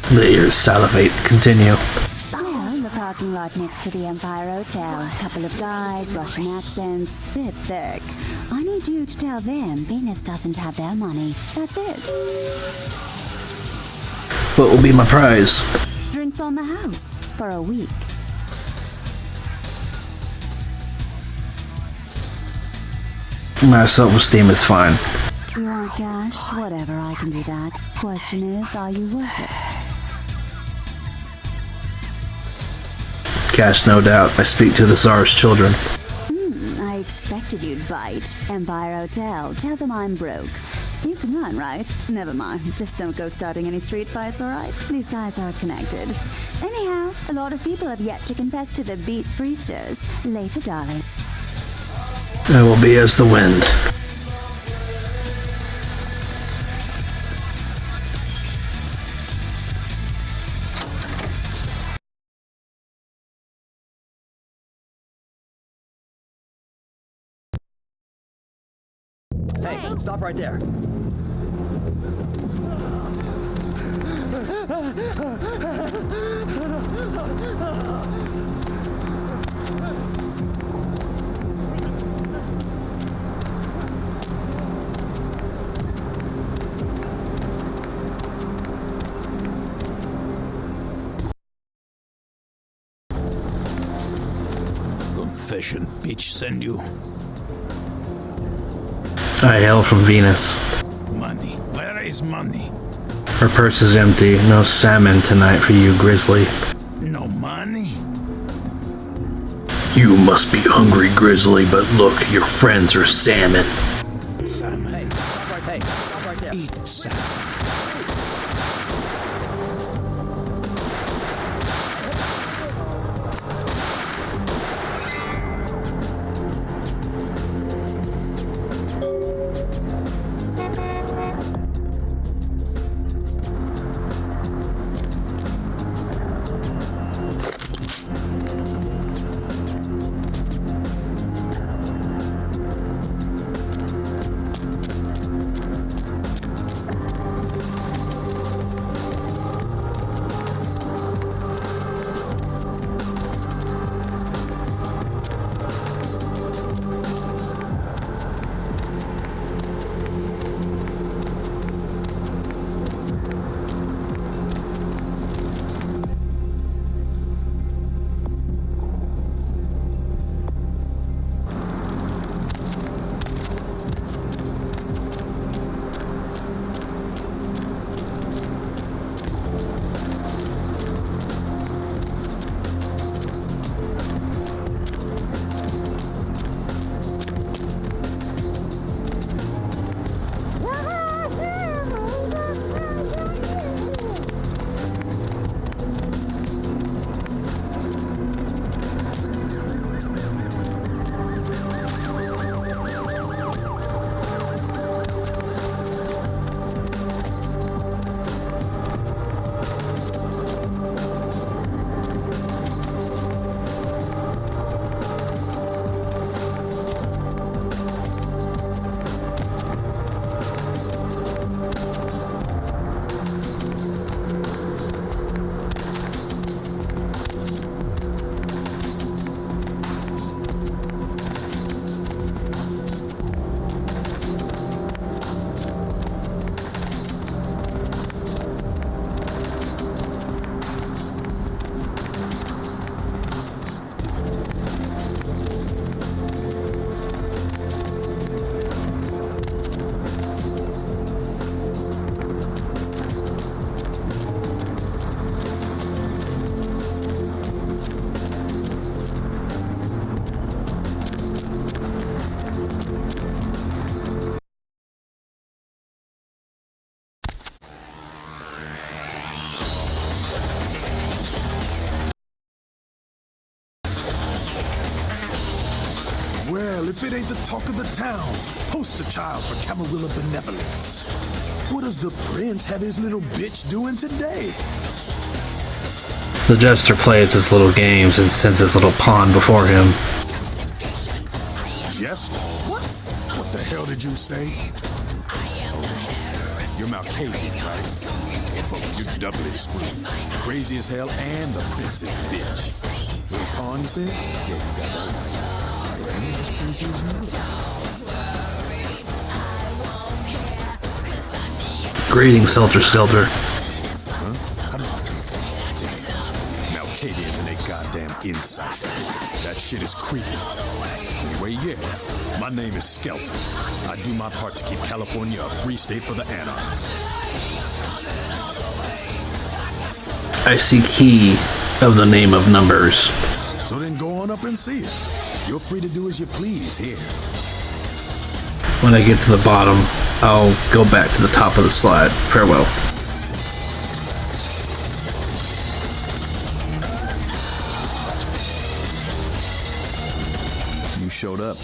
The ears salivate. Continue. Well, the parking lot next to the Empire Hotel. Couple of guys, Russian accents, bit thick. I need you to tell them Venus doesn't have their money. That's it. What will be my prize? Drinks on the house for a week. My self-esteem is fine. You want cash? Whatever, I can do that. Question is, are you worth it? Cash, no doubt. I speak to the Tsar's children. I expected you'd bite. Empire Hotel. Tell them I'm broke. You can run, right? Never mind. Just don't go starting any street fights, alright? These guys are connected. Anyhow, a lot of people have yet to confess to the beat priestess. Later, darling. I will be as the wind. Hey, stop right there. Confession, bitch, send you. I hail from Venus. Money. Where is money? Her purse is empty. No salmon tonight for you, Grizzly. No money? You must be hungry, Grizzly, but look, your friends are salmon. Salmon. Hey, stop right there. Eat salmon. if it ain't the talk of the town, poster child for Camarilla benevolence. What does the prince have his little bitch doing today? The jester plays his little games and sends his little pawn before him. Jester? What? What the hell did you say? You're Malkavian, right? Oh, you're doubly screwed. Crazy as hell and the prince's bitch. Little pawn, you said? Yeah, you got that right. You're as crazy as you know. Greetings, Helter Skelter. Huh? Malkavians and they goddamn insight. That shit is creepy. Anyway, yeah, my name is Skelter. I do my part to keep California a free state for the anarchists. I see key of the name of numbers. So then go on up and see it. You're free to do as you please here. When I get to the bottom, I'll go back to the top of the slide. Farewell. You showed up.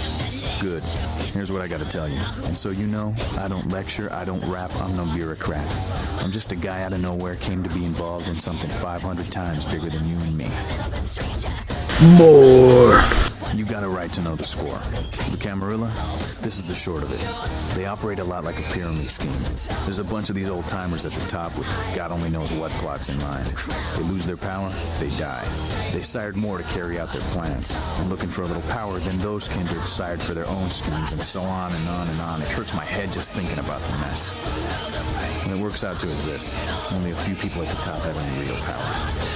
Good. Here's what I gotta tell you. And so you know, I don't lecture, I don't rap, I'm no bureaucrat. I'm just a guy out of nowhere came to be involved in something 500 times bigger than you and me. More. You got a right to know the score. The Camarilla, this is the short of it. They operate a lot like a pyramid scheme. There's a bunch of these old-timers at the top with God only knows what plots in mind. They lose their power, they die. They sired more to carry out their plans. And looking for a little power, then those kindred sired for their own schemes, and so on and on and on. It hurts my head just thinking about the mess. And it works out to is this. Only a few people at the top have any real power.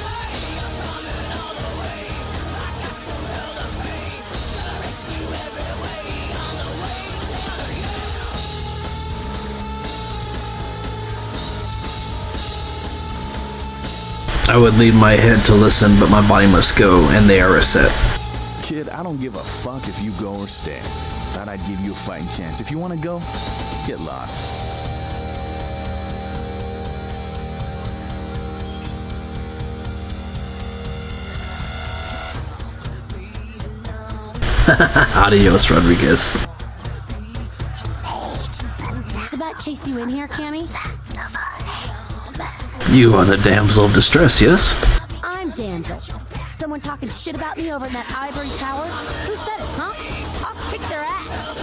I would leave my head to listen, but my body must go, and they are reset. Kid, I don't give a fuck if you go or stay. Thought I'd give you a fighting chance. If you want to go, get lost. Adios, Rodriguez. Sabbat chase you in here, Cammy? You are the damsel of distress, yes? I'm Damsel. Someone talking shit about me over in that ivory tower? Who said it, huh? I'll kick their ass.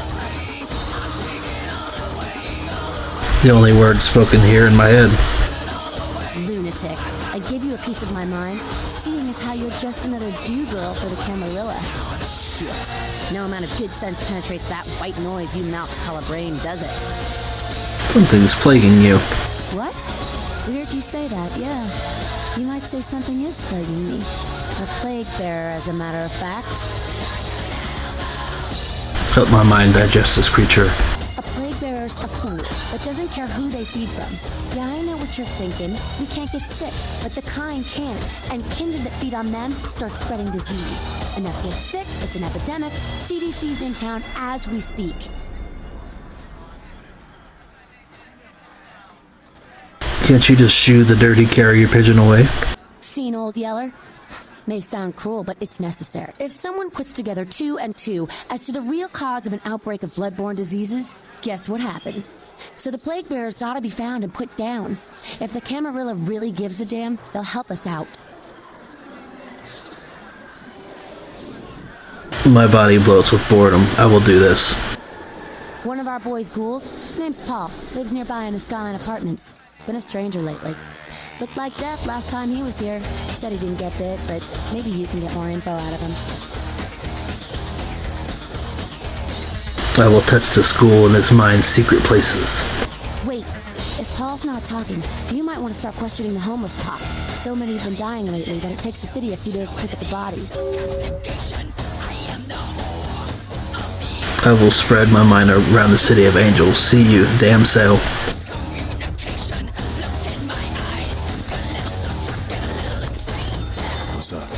The only word spoken here in my head. Lunatic. I gave you a piece of my mind, seeing as how you're just another do-girl for the Camarilla. Shit. No amount of good sense penetrates that white noise you mouths call a brain, does it? Something's plaguing you. What? Weird you say that, yeah. You might say something is plaguing me. A plague bearer, as a matter of fact. Help my mind digest this creature. A plague bearer's a fool, but doesn't care who they feed from. Yeah, I know what you're thinking. We can't get sick, but the kind can. And kindred that feed on them start spreading disease. Enough gets sick, it's an epidemic. CDC's in town as we speak. Can't you just shoo the dirty carrier pigeon away? Seen Old Yeller? May sound cruel, but it's necessary. If someone puts together 2 and 2 as to the real cause of an outbreak of bloodborne diseases, guess what happens? So the plague bearers gotta be found and put down. If the Camarilla really gives a damn, they'll help us out. My body bloats with boredom. I will do this. One of our boys' ghouls, name's Paul, lives nearby in the Skyline Apartments. Been a stranger lately. Looked like death last time he was here. Said he didn't get bit, but maybe you can get more info out of him. I will touch the school in its mind's secret places. Wait, if Paul's not talking, you might want to start questioning the homeless pop. So many have been dying lately that it takes the city a few days to pick up the bodies. I will spread my mind around the city of angels. See you, damn sail. What's up?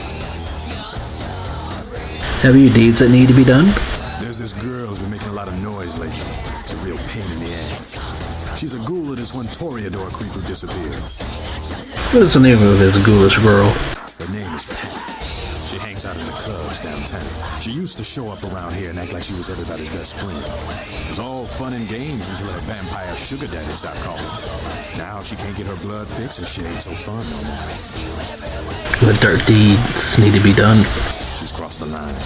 Have you deeds that need to be done? There's this girl who's been making a lot of noise lately. It's a real pain in the ass. She's a ghoul of this one Toreador creep who disappeared. What is the name of this ghoulish girl? Her name is Pat. She hangs out in the clubs downtown. She used to show up around here and act like she was everybody's best friend. It was all fun and games until her vampire sugar daddy stopped calling. Now she can't get her blood fixed and shit ain't so fun no more. The dark deeds need to be done. She's crossed the line.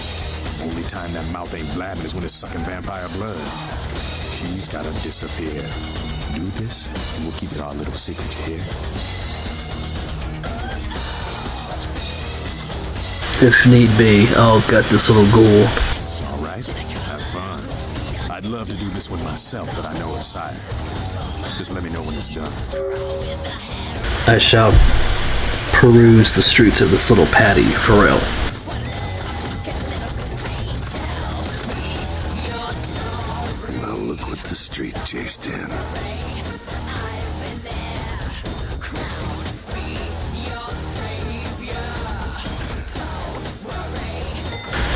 Only time that mouth ain't blabbing is when it's sucking vampire blood. She's gotta disappear. Do this, and we'll keep it our little secret, you hear? If need be, I'll gut this little ghoul. All right, have fun. I'd love to do this one myself, but I know it's silent. Just let me know when it's done. I shall peruse the streets of this little patty for real. Now look what the street chased him.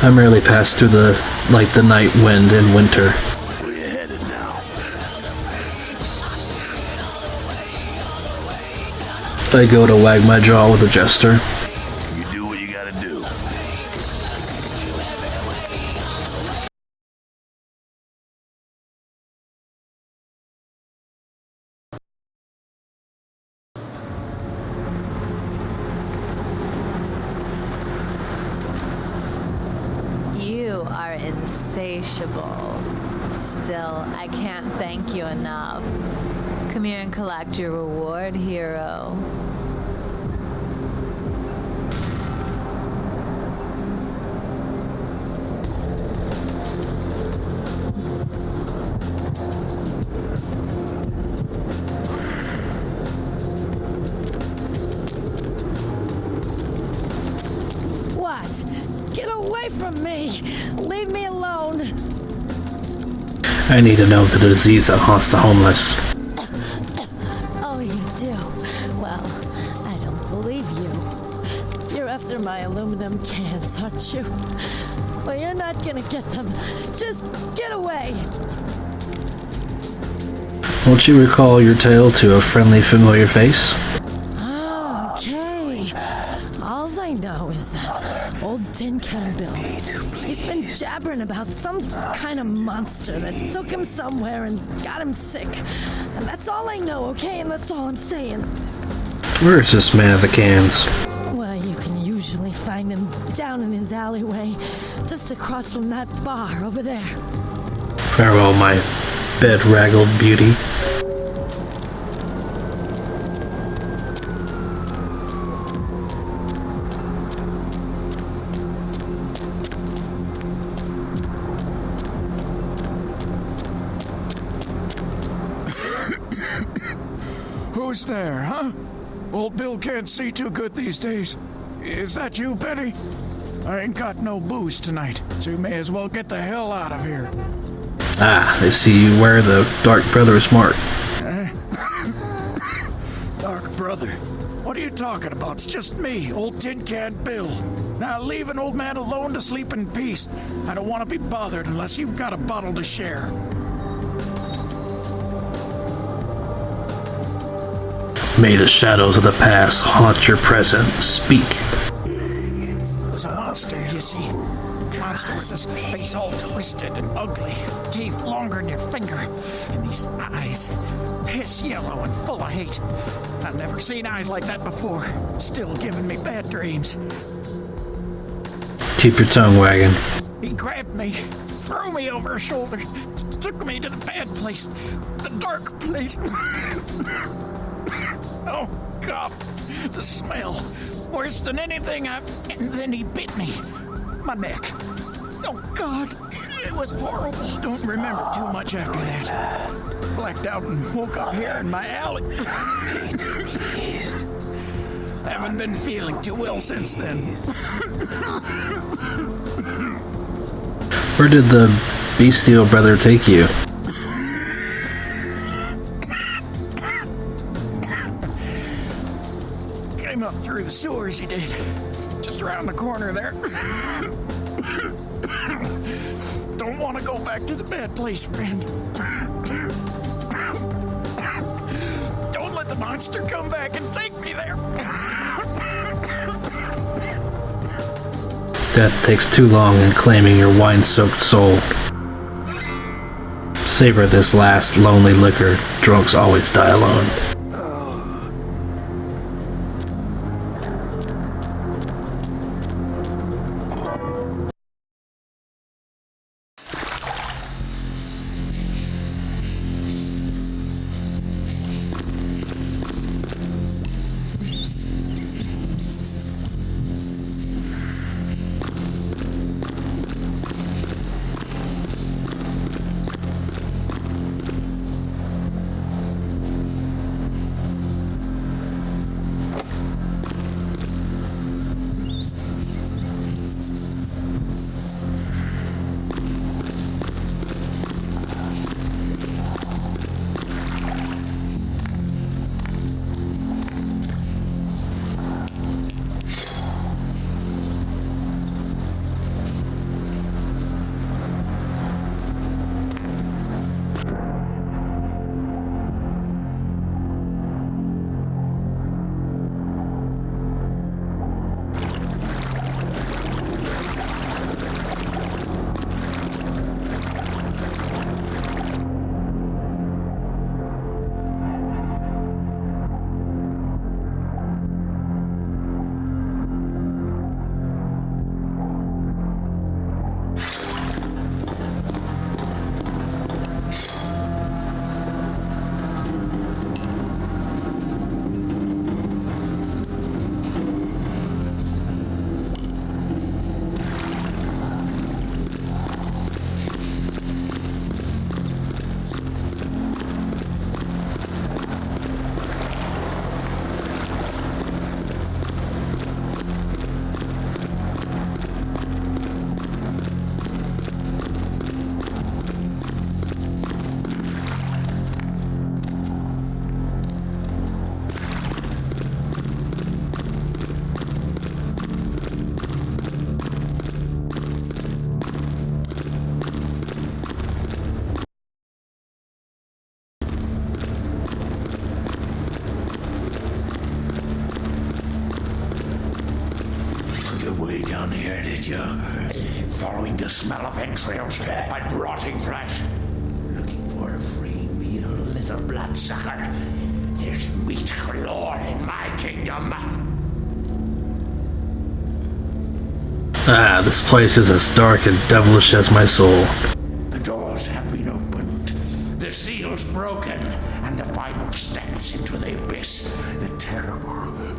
I merely pass through the night wind in winter. Where you headed now? I go to wag my jaw with a jester. You do what you gotta do. You are insatiable. Still, I can't thank you enough. Come here and collect your reward, hero. What? Get away from me! Leave me alone! I need to know the disease that haunts the homeless. Oh, you do? Well, I don't believe you. You're after my aluminum cans, aren't you? Well, you're not gonna get them. Just get away! Won't you recall your tale to a friendly, familiar face? Okay. All I know is that old Tin Can Bill, he's been jabbering about some kind of monster that took him somewhere and got him sick. And that's all I know, okay? And that's all I'm saying. Where is this man of the cans? Well, you can usually find him down in his alleyway, just across from that bar over there. Farewell, my bedraggled beauty. Who's there, huh? Old Bill can't see too good these days. Is that you, Betty? I ain't got no booze tonight, so you may as well get the hell out of here. Ah, I see you wear the Dark Brother's mark. Dark Brother? What are you talking about? It's just me, old Tin Can Bill. Now leave an old man alone to sleep in peace. I don't want to be bothered unless you've got a bottle to share. May the shadows of the past haunt your present. Speak. There's a monster, you see. Monster with his face all twisted and ugly, teeth longer than your finger, and these eyes, piss yellow and full of hate. I've never seen eyes like that before. Still giving me bad dreams. Keep your tongue wagging. He grabbed me, threw me over his shoulder, took me to the bad place, the dark place. Oh, God, the smell. Worse than anything And then he bit me. My neck. Oh, God, it was horrible. Don't remember too much after that. Blacked out and woke up here in my alley. Haven't been feeling too well since then. Where did the bestial brother take you? Came up through the sewers, he did. Just around the corner there. Don't want to go back to the bad place, friend. Don't let the monster come back and take me there. Death takes too long in claiming your wine-soaked soul. Savor this last lonely liquor. Drunks always die alone. Way down here, did you? Following the smell of entrails and rotting flesh. Looking for a free meal, little bloodsucker. There's meat galore in my kingdom. Ah, this place is as dark and devilish as my soul. The doors have been opened, the seals broken, and the final steps into the abyss. The terrible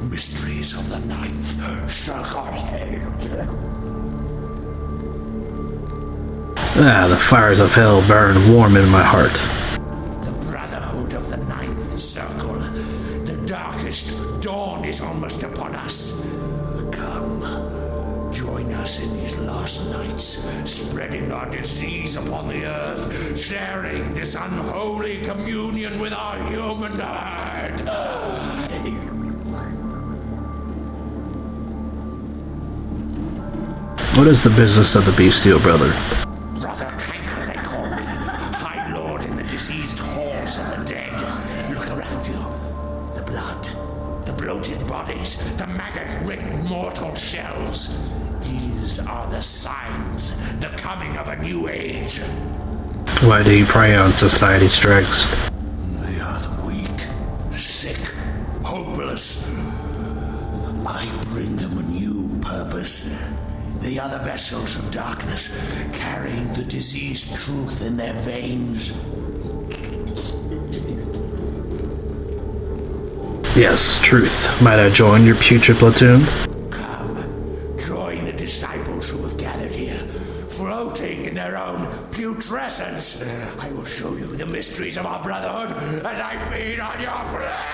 mysteries of the ninth circle. Ah, the fires of hell burn warm in my heart. The brotherhood of the ninth circle. The darkest dawn is almost upon us. Come, join us in these last nights, spreading our disease upon the earth, sharing this unholy communion with our human herd. What is the business of the bestial brother? Brother Canker, they call me. High Lord in the diseased halls of the dead. Look around you. The blood, the bloated bodies, the maggot-ridden mortal shells. These are the signs, the coming of a new age. Why do you prey on society's dregs? They are weak, sick, hopeless. I bring them a new purpose. They are the vessels of darkness, carrying the diseased truth in their veins. Yes, truth. Might I join your putrid platoon? Come, join the disciples who have gathered here, floating in their own putrescence. I will show you the mysteries of our brotherhood as I feed on your flesh.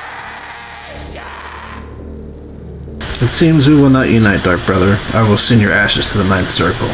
It seems we will not unite, Dark Brother. I will send your ashes to the Ninth Circle.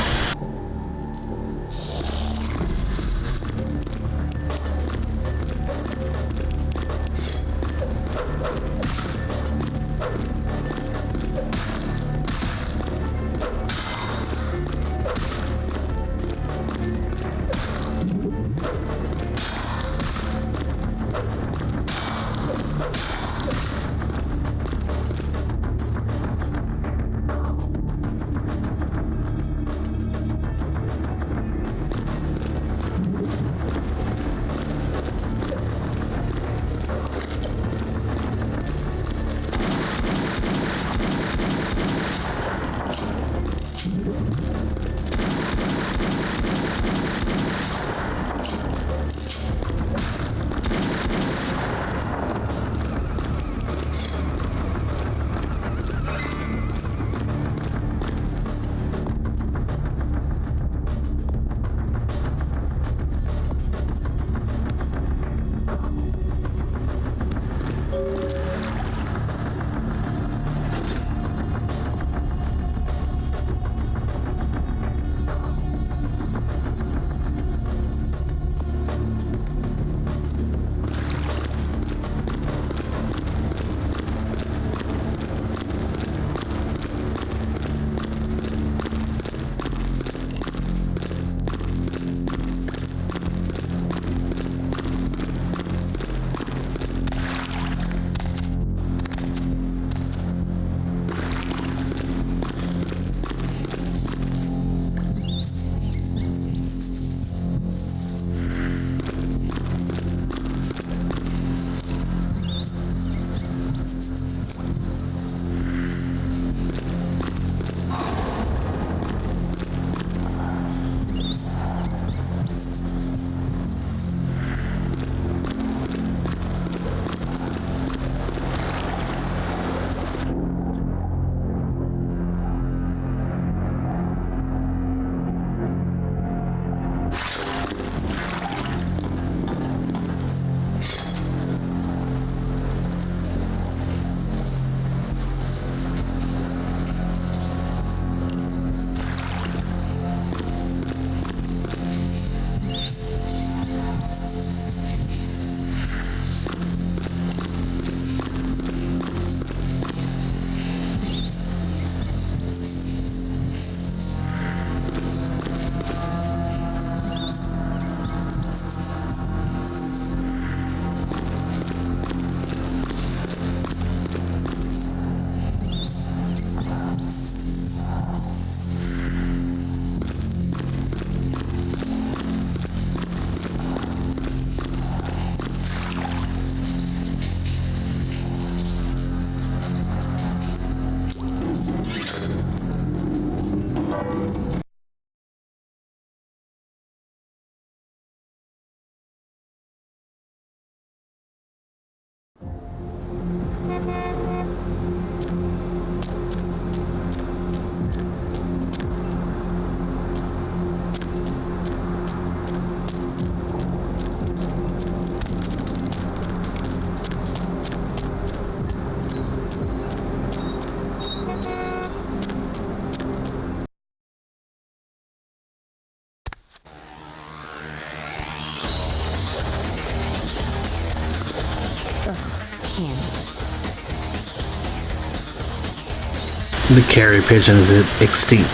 The carrier pigeon is extinct.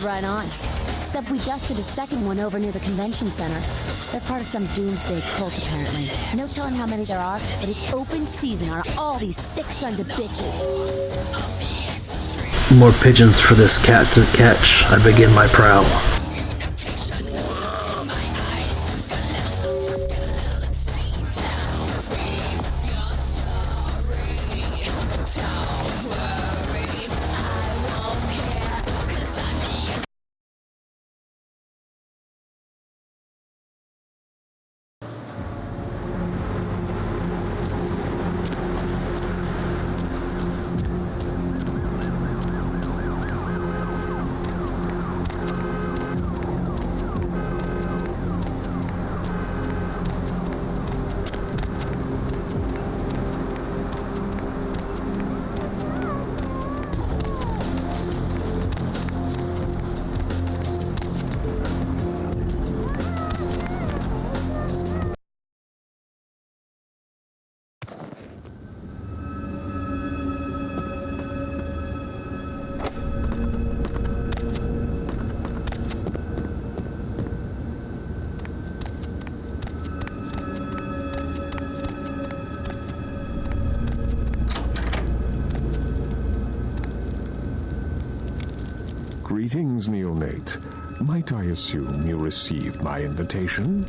Right on. Except we just did a second one over near the convention center. They're part of some doomsday cult, apparently. No telling how many there are, but it's open season on all these sick sons of bitches. More pigeons for this cat to catch. I begin my prowl. Greetings, neonate. Might I assume you received my invitation?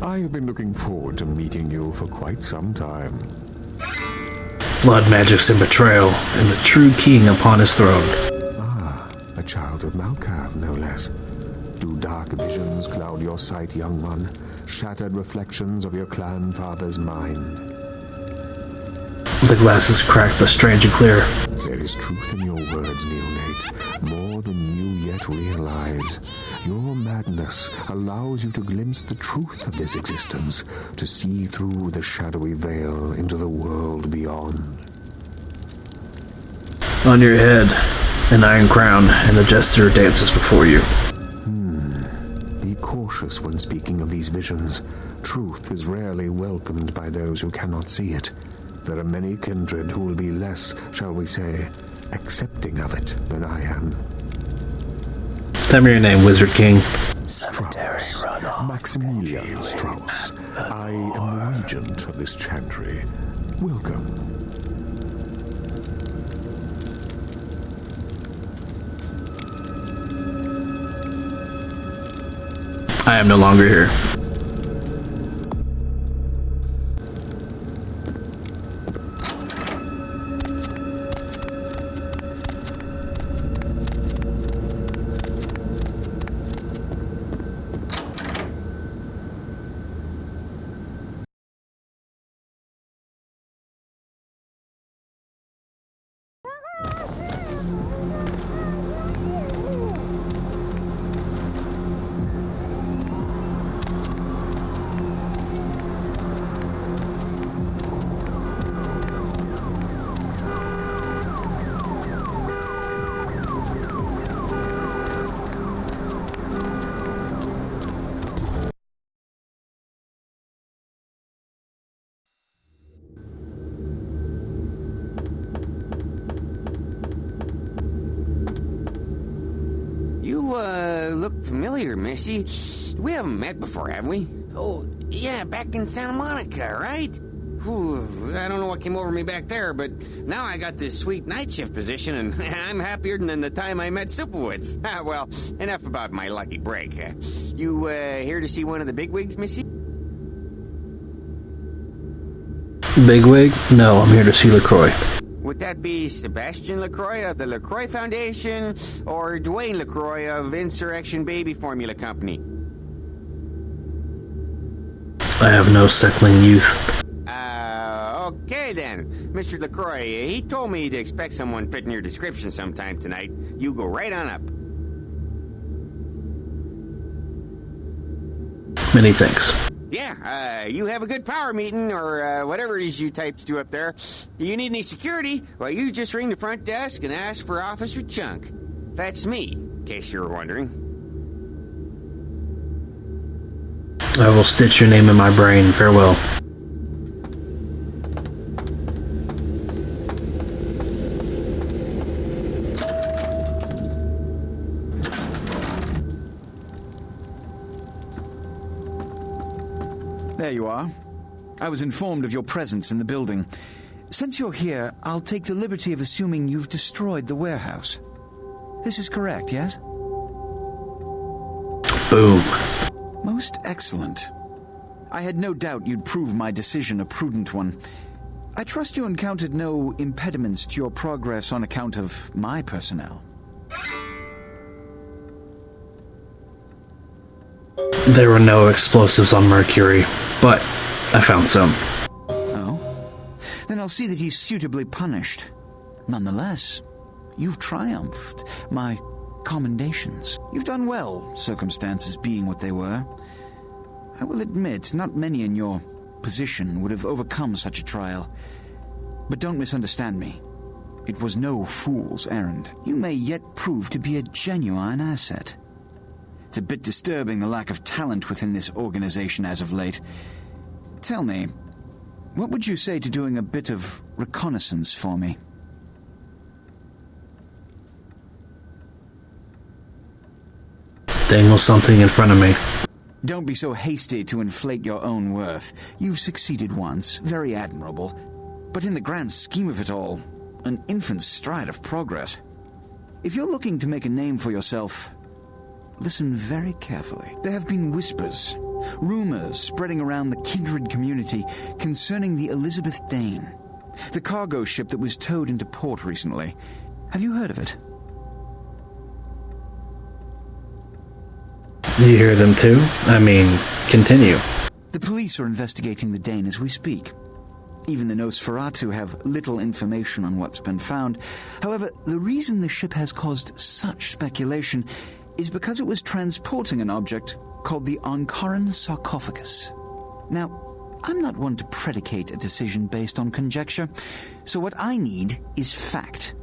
I have been looking forward to meeting you for quite some time. Blood magics and betrayal, and the true king upon his throne. Ah, a child of Malkav, no less. Do dark visions cloud your sight, young one? Shattered reflections of your clan father's mind? The glass is cracked but strange and clear. There is truth in your words, neonate, more than you yet realize. Your madness allows you to glimpse the truth of this existence, to see through the shadowy veil into the world beyond. On your head, an iron crown, and the jester dances before you. Be cautious when speaking of these visions. Truth is rarely welcomed by those who cannot see it. There are many kindred who will be less, shall we say, accepting of it than I am. Tell me your name, Wizard King. Maximilian Strauss. I am the regent of this chantry. Welcome. I am no longer here. Look familiar, Missy. We haven't met before, have we? Oh, yeah, back in Santa Monica, right? Whew, I don't know what came over me back there, but now I got this sweet night shift position, and I'm happier than the time I met Supowitz. Well, enough about my lucky break. You here to see one of the bigwigs, Missy? Bigwig? No, I'm here to see LaCroix. Would that be Sebastian LaCroix of the LaCroix Foundation, or Dwayne LaCroix of Insurrection Baby Formula Company? I have no suckling youth. Okay then. Mr. LaCroix. He told me to expect someone fitting your description sometime tonight. You go right on up. Many thanks. Yeah, you have a good power meeting, or whatever it is you types do up there. You need any security? Well, you just ring the front desk and ask for Officer Chunk. That's me, in case you were wondering. I will stitch your name in my brain. Farewell. There you are. I was informed of your presence in the building. Since you're here, I'll take the liberty of assuming you've destroyed the warehouse. This is correct, yes? Boom. Most excellent. I had no doubt you'd prove my decision a prudent one. I trust you encountered no impediments to your progress on account of my personnel. There were no explosives on Mercury, but I found some. Oh? Then I'll see that he's suitably punished. Nonetheless, you've triumphed. My commendations. You've done well, circumstances being what they were. I will admit, not many in your position would have overcome such a trial. But don't misunderstand me. It was no fool's errand. You may yet prove to be a genuine asset. It's a bit disturbing, the lack of talent within this organization as of late. Tell me, what would you say to doing a bit of reconnaissance for me? Dangle something in front of me. Don't be so hasty to inflate your own worth. You've succeeded once, very admirable. But in the grand scheme of it all, an infant stride of progress. If you're looking to make a name for yourself, listen very carefully. There have been whispers, rumors spreading around the kindred community concerning the Elizabeth Dane, the cargo ship that was towed into port recently. Have you heard of it? You hear them too? I mean, continue. The police are investigating the Dane as we speak. Even the Nosferatu have little information on what's been found. However, the reason the ship has caused such speculation is because it was transporting an object called the Ankaran sarcophagus. Now, I'm not one to predicate a decision based on conjecture, so what I need is fact.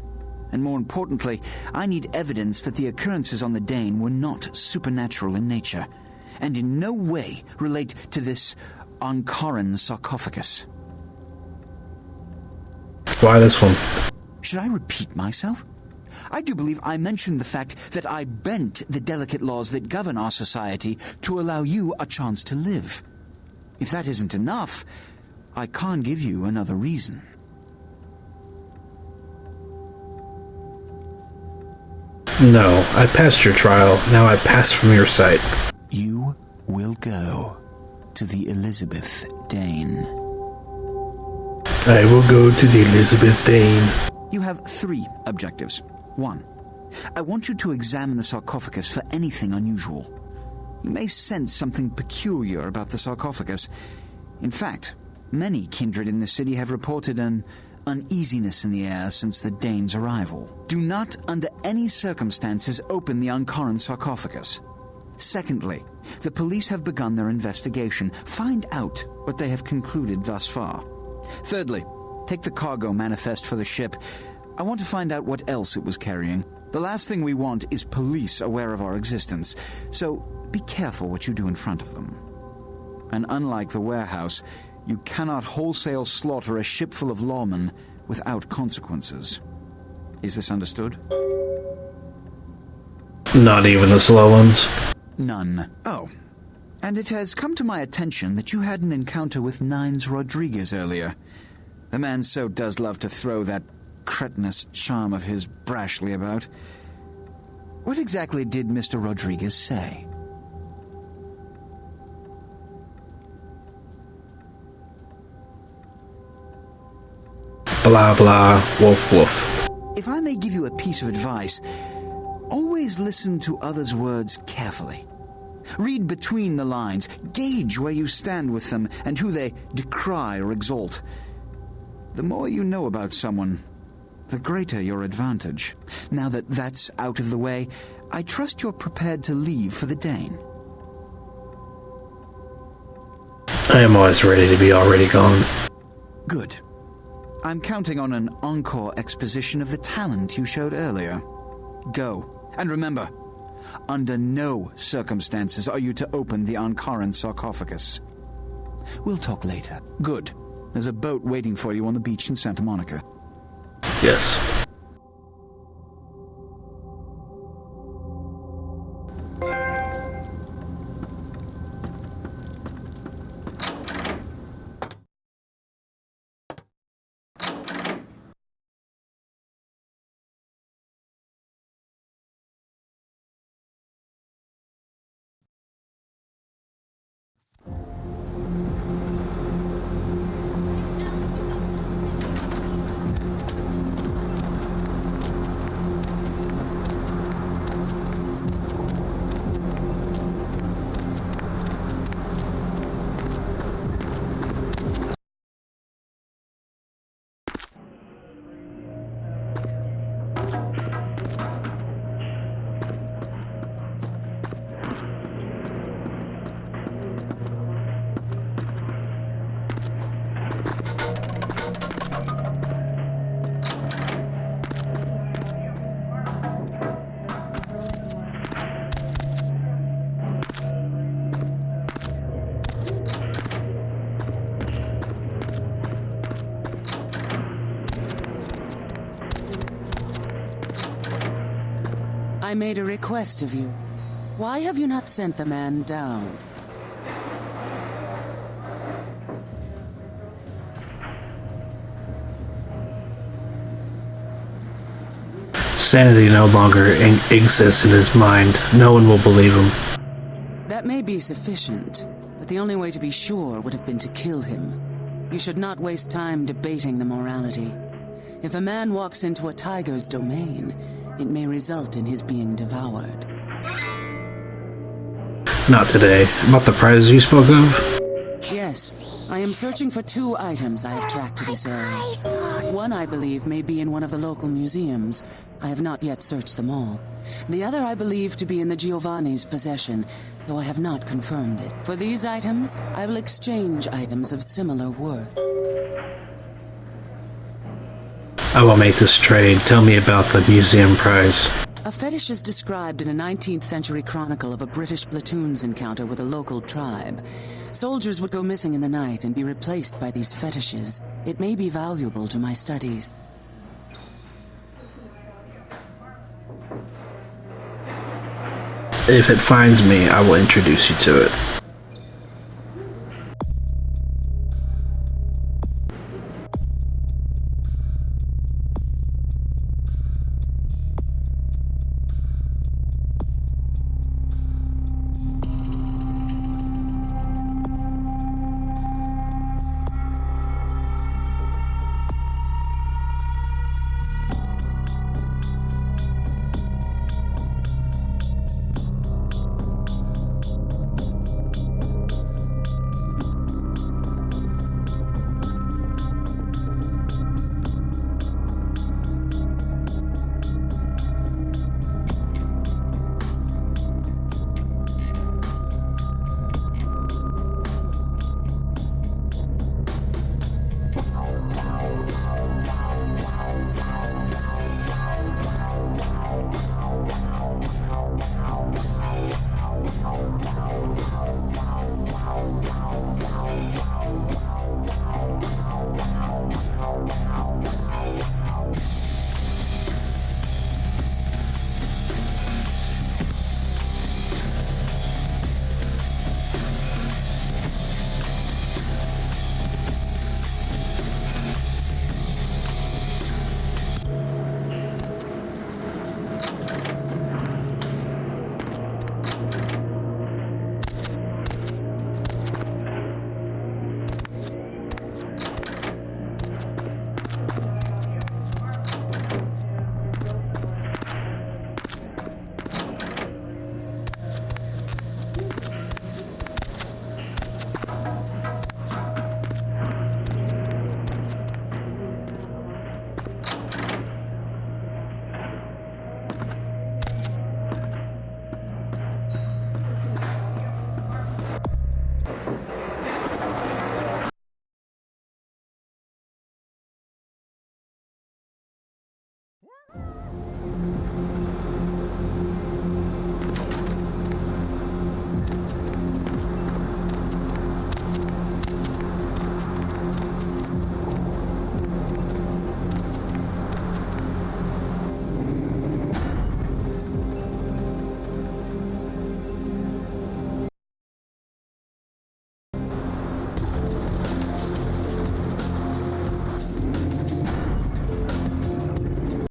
And more importantly, I need evidence that the occurrences on the Dane were not supernatural in nature, and in no way relate to this Ankaran sarcophagus. Why this one? Should I repeat myself? I do believe I mentioned the fact that I bent the delicate laws that govern our society to allow you a chance to live. If that isn't enough, I can't give you another reason. No, I passed your trial. Now I pass from your sight. You will go to the Elizabeth Dane. I will go to the Elizabeth Dane. You have 3 objectives. 1. I want you to examine the sarcophagus for anything unusual. You may sense something peculiar about the sarcophagus. In fact, many kindred in the city have reported an uneasiness in the air since the Dane's arrival. Do not, under any circumstances, open the Ankaran sarcophagus. Secondly, the police have begun their investigation. Find out what they have concluded thus far. Thirdly, take the cargo manifest for the ship. I want to find out what else it was carrying. The last thing we want is police aware of our existence, so be careful what you do in front of them. And unlike the warehouse, you cannot wholesale slaughter a ship full of lawmen without consequences. Is this understood? Not even the slow ones? None. Oh. And it has come to my attention that you had an encounter with Nines Rodriguez earlier. The man so does love to throw that cretinous charm of his brashly about. What exactly did Mr. Rodriguez say? Blah blah, woof woof. If I may give you a piece of advice, always listen to others' words carefully. Read between the lines, gauge where you stand with them and who they decry or exalt. The more you know about someone, the greater your advantage. Now that that's out of the way, I trust you're prepared to leave for the Dane. I am always ready to be already gone. Good. I'm counting on an encore exposition of the talent you showed earlier. Go. And remember, under no circumstances are you to open the Ankaran sarcophagus. We'll talk later. Good. There's a boat waiting for you on the beach in Santa Monica. Yes. I made a request of you. Why have you not sent the man down? Sanity no longer exists in his mind. No one will believe him. That may be sufficient, but the only way to be sure would have been to kill him. You should not waste time debating the morality. If a man walks into a tiger's domain, it may result in his being devoured. Not today. About the prize you spoke of? Yes, I am searching for 2 items I have tracked to this area. One, I believe, may be in one of the local museums. I have not yet searched them all. The other I believe to be in the Giovanni's possession, though I have not confirmed it. For these items, I will exchange items of similar worth. I will make this trade. Tell me about the museum prize. A fetish is described in a 19th century chronicle of a British platoon's encounter with a local tribe. Soldiers would go missing in the night and be replaced by these fetishes. It may be valuable to my studies. If it finds me, I will introduce you to it.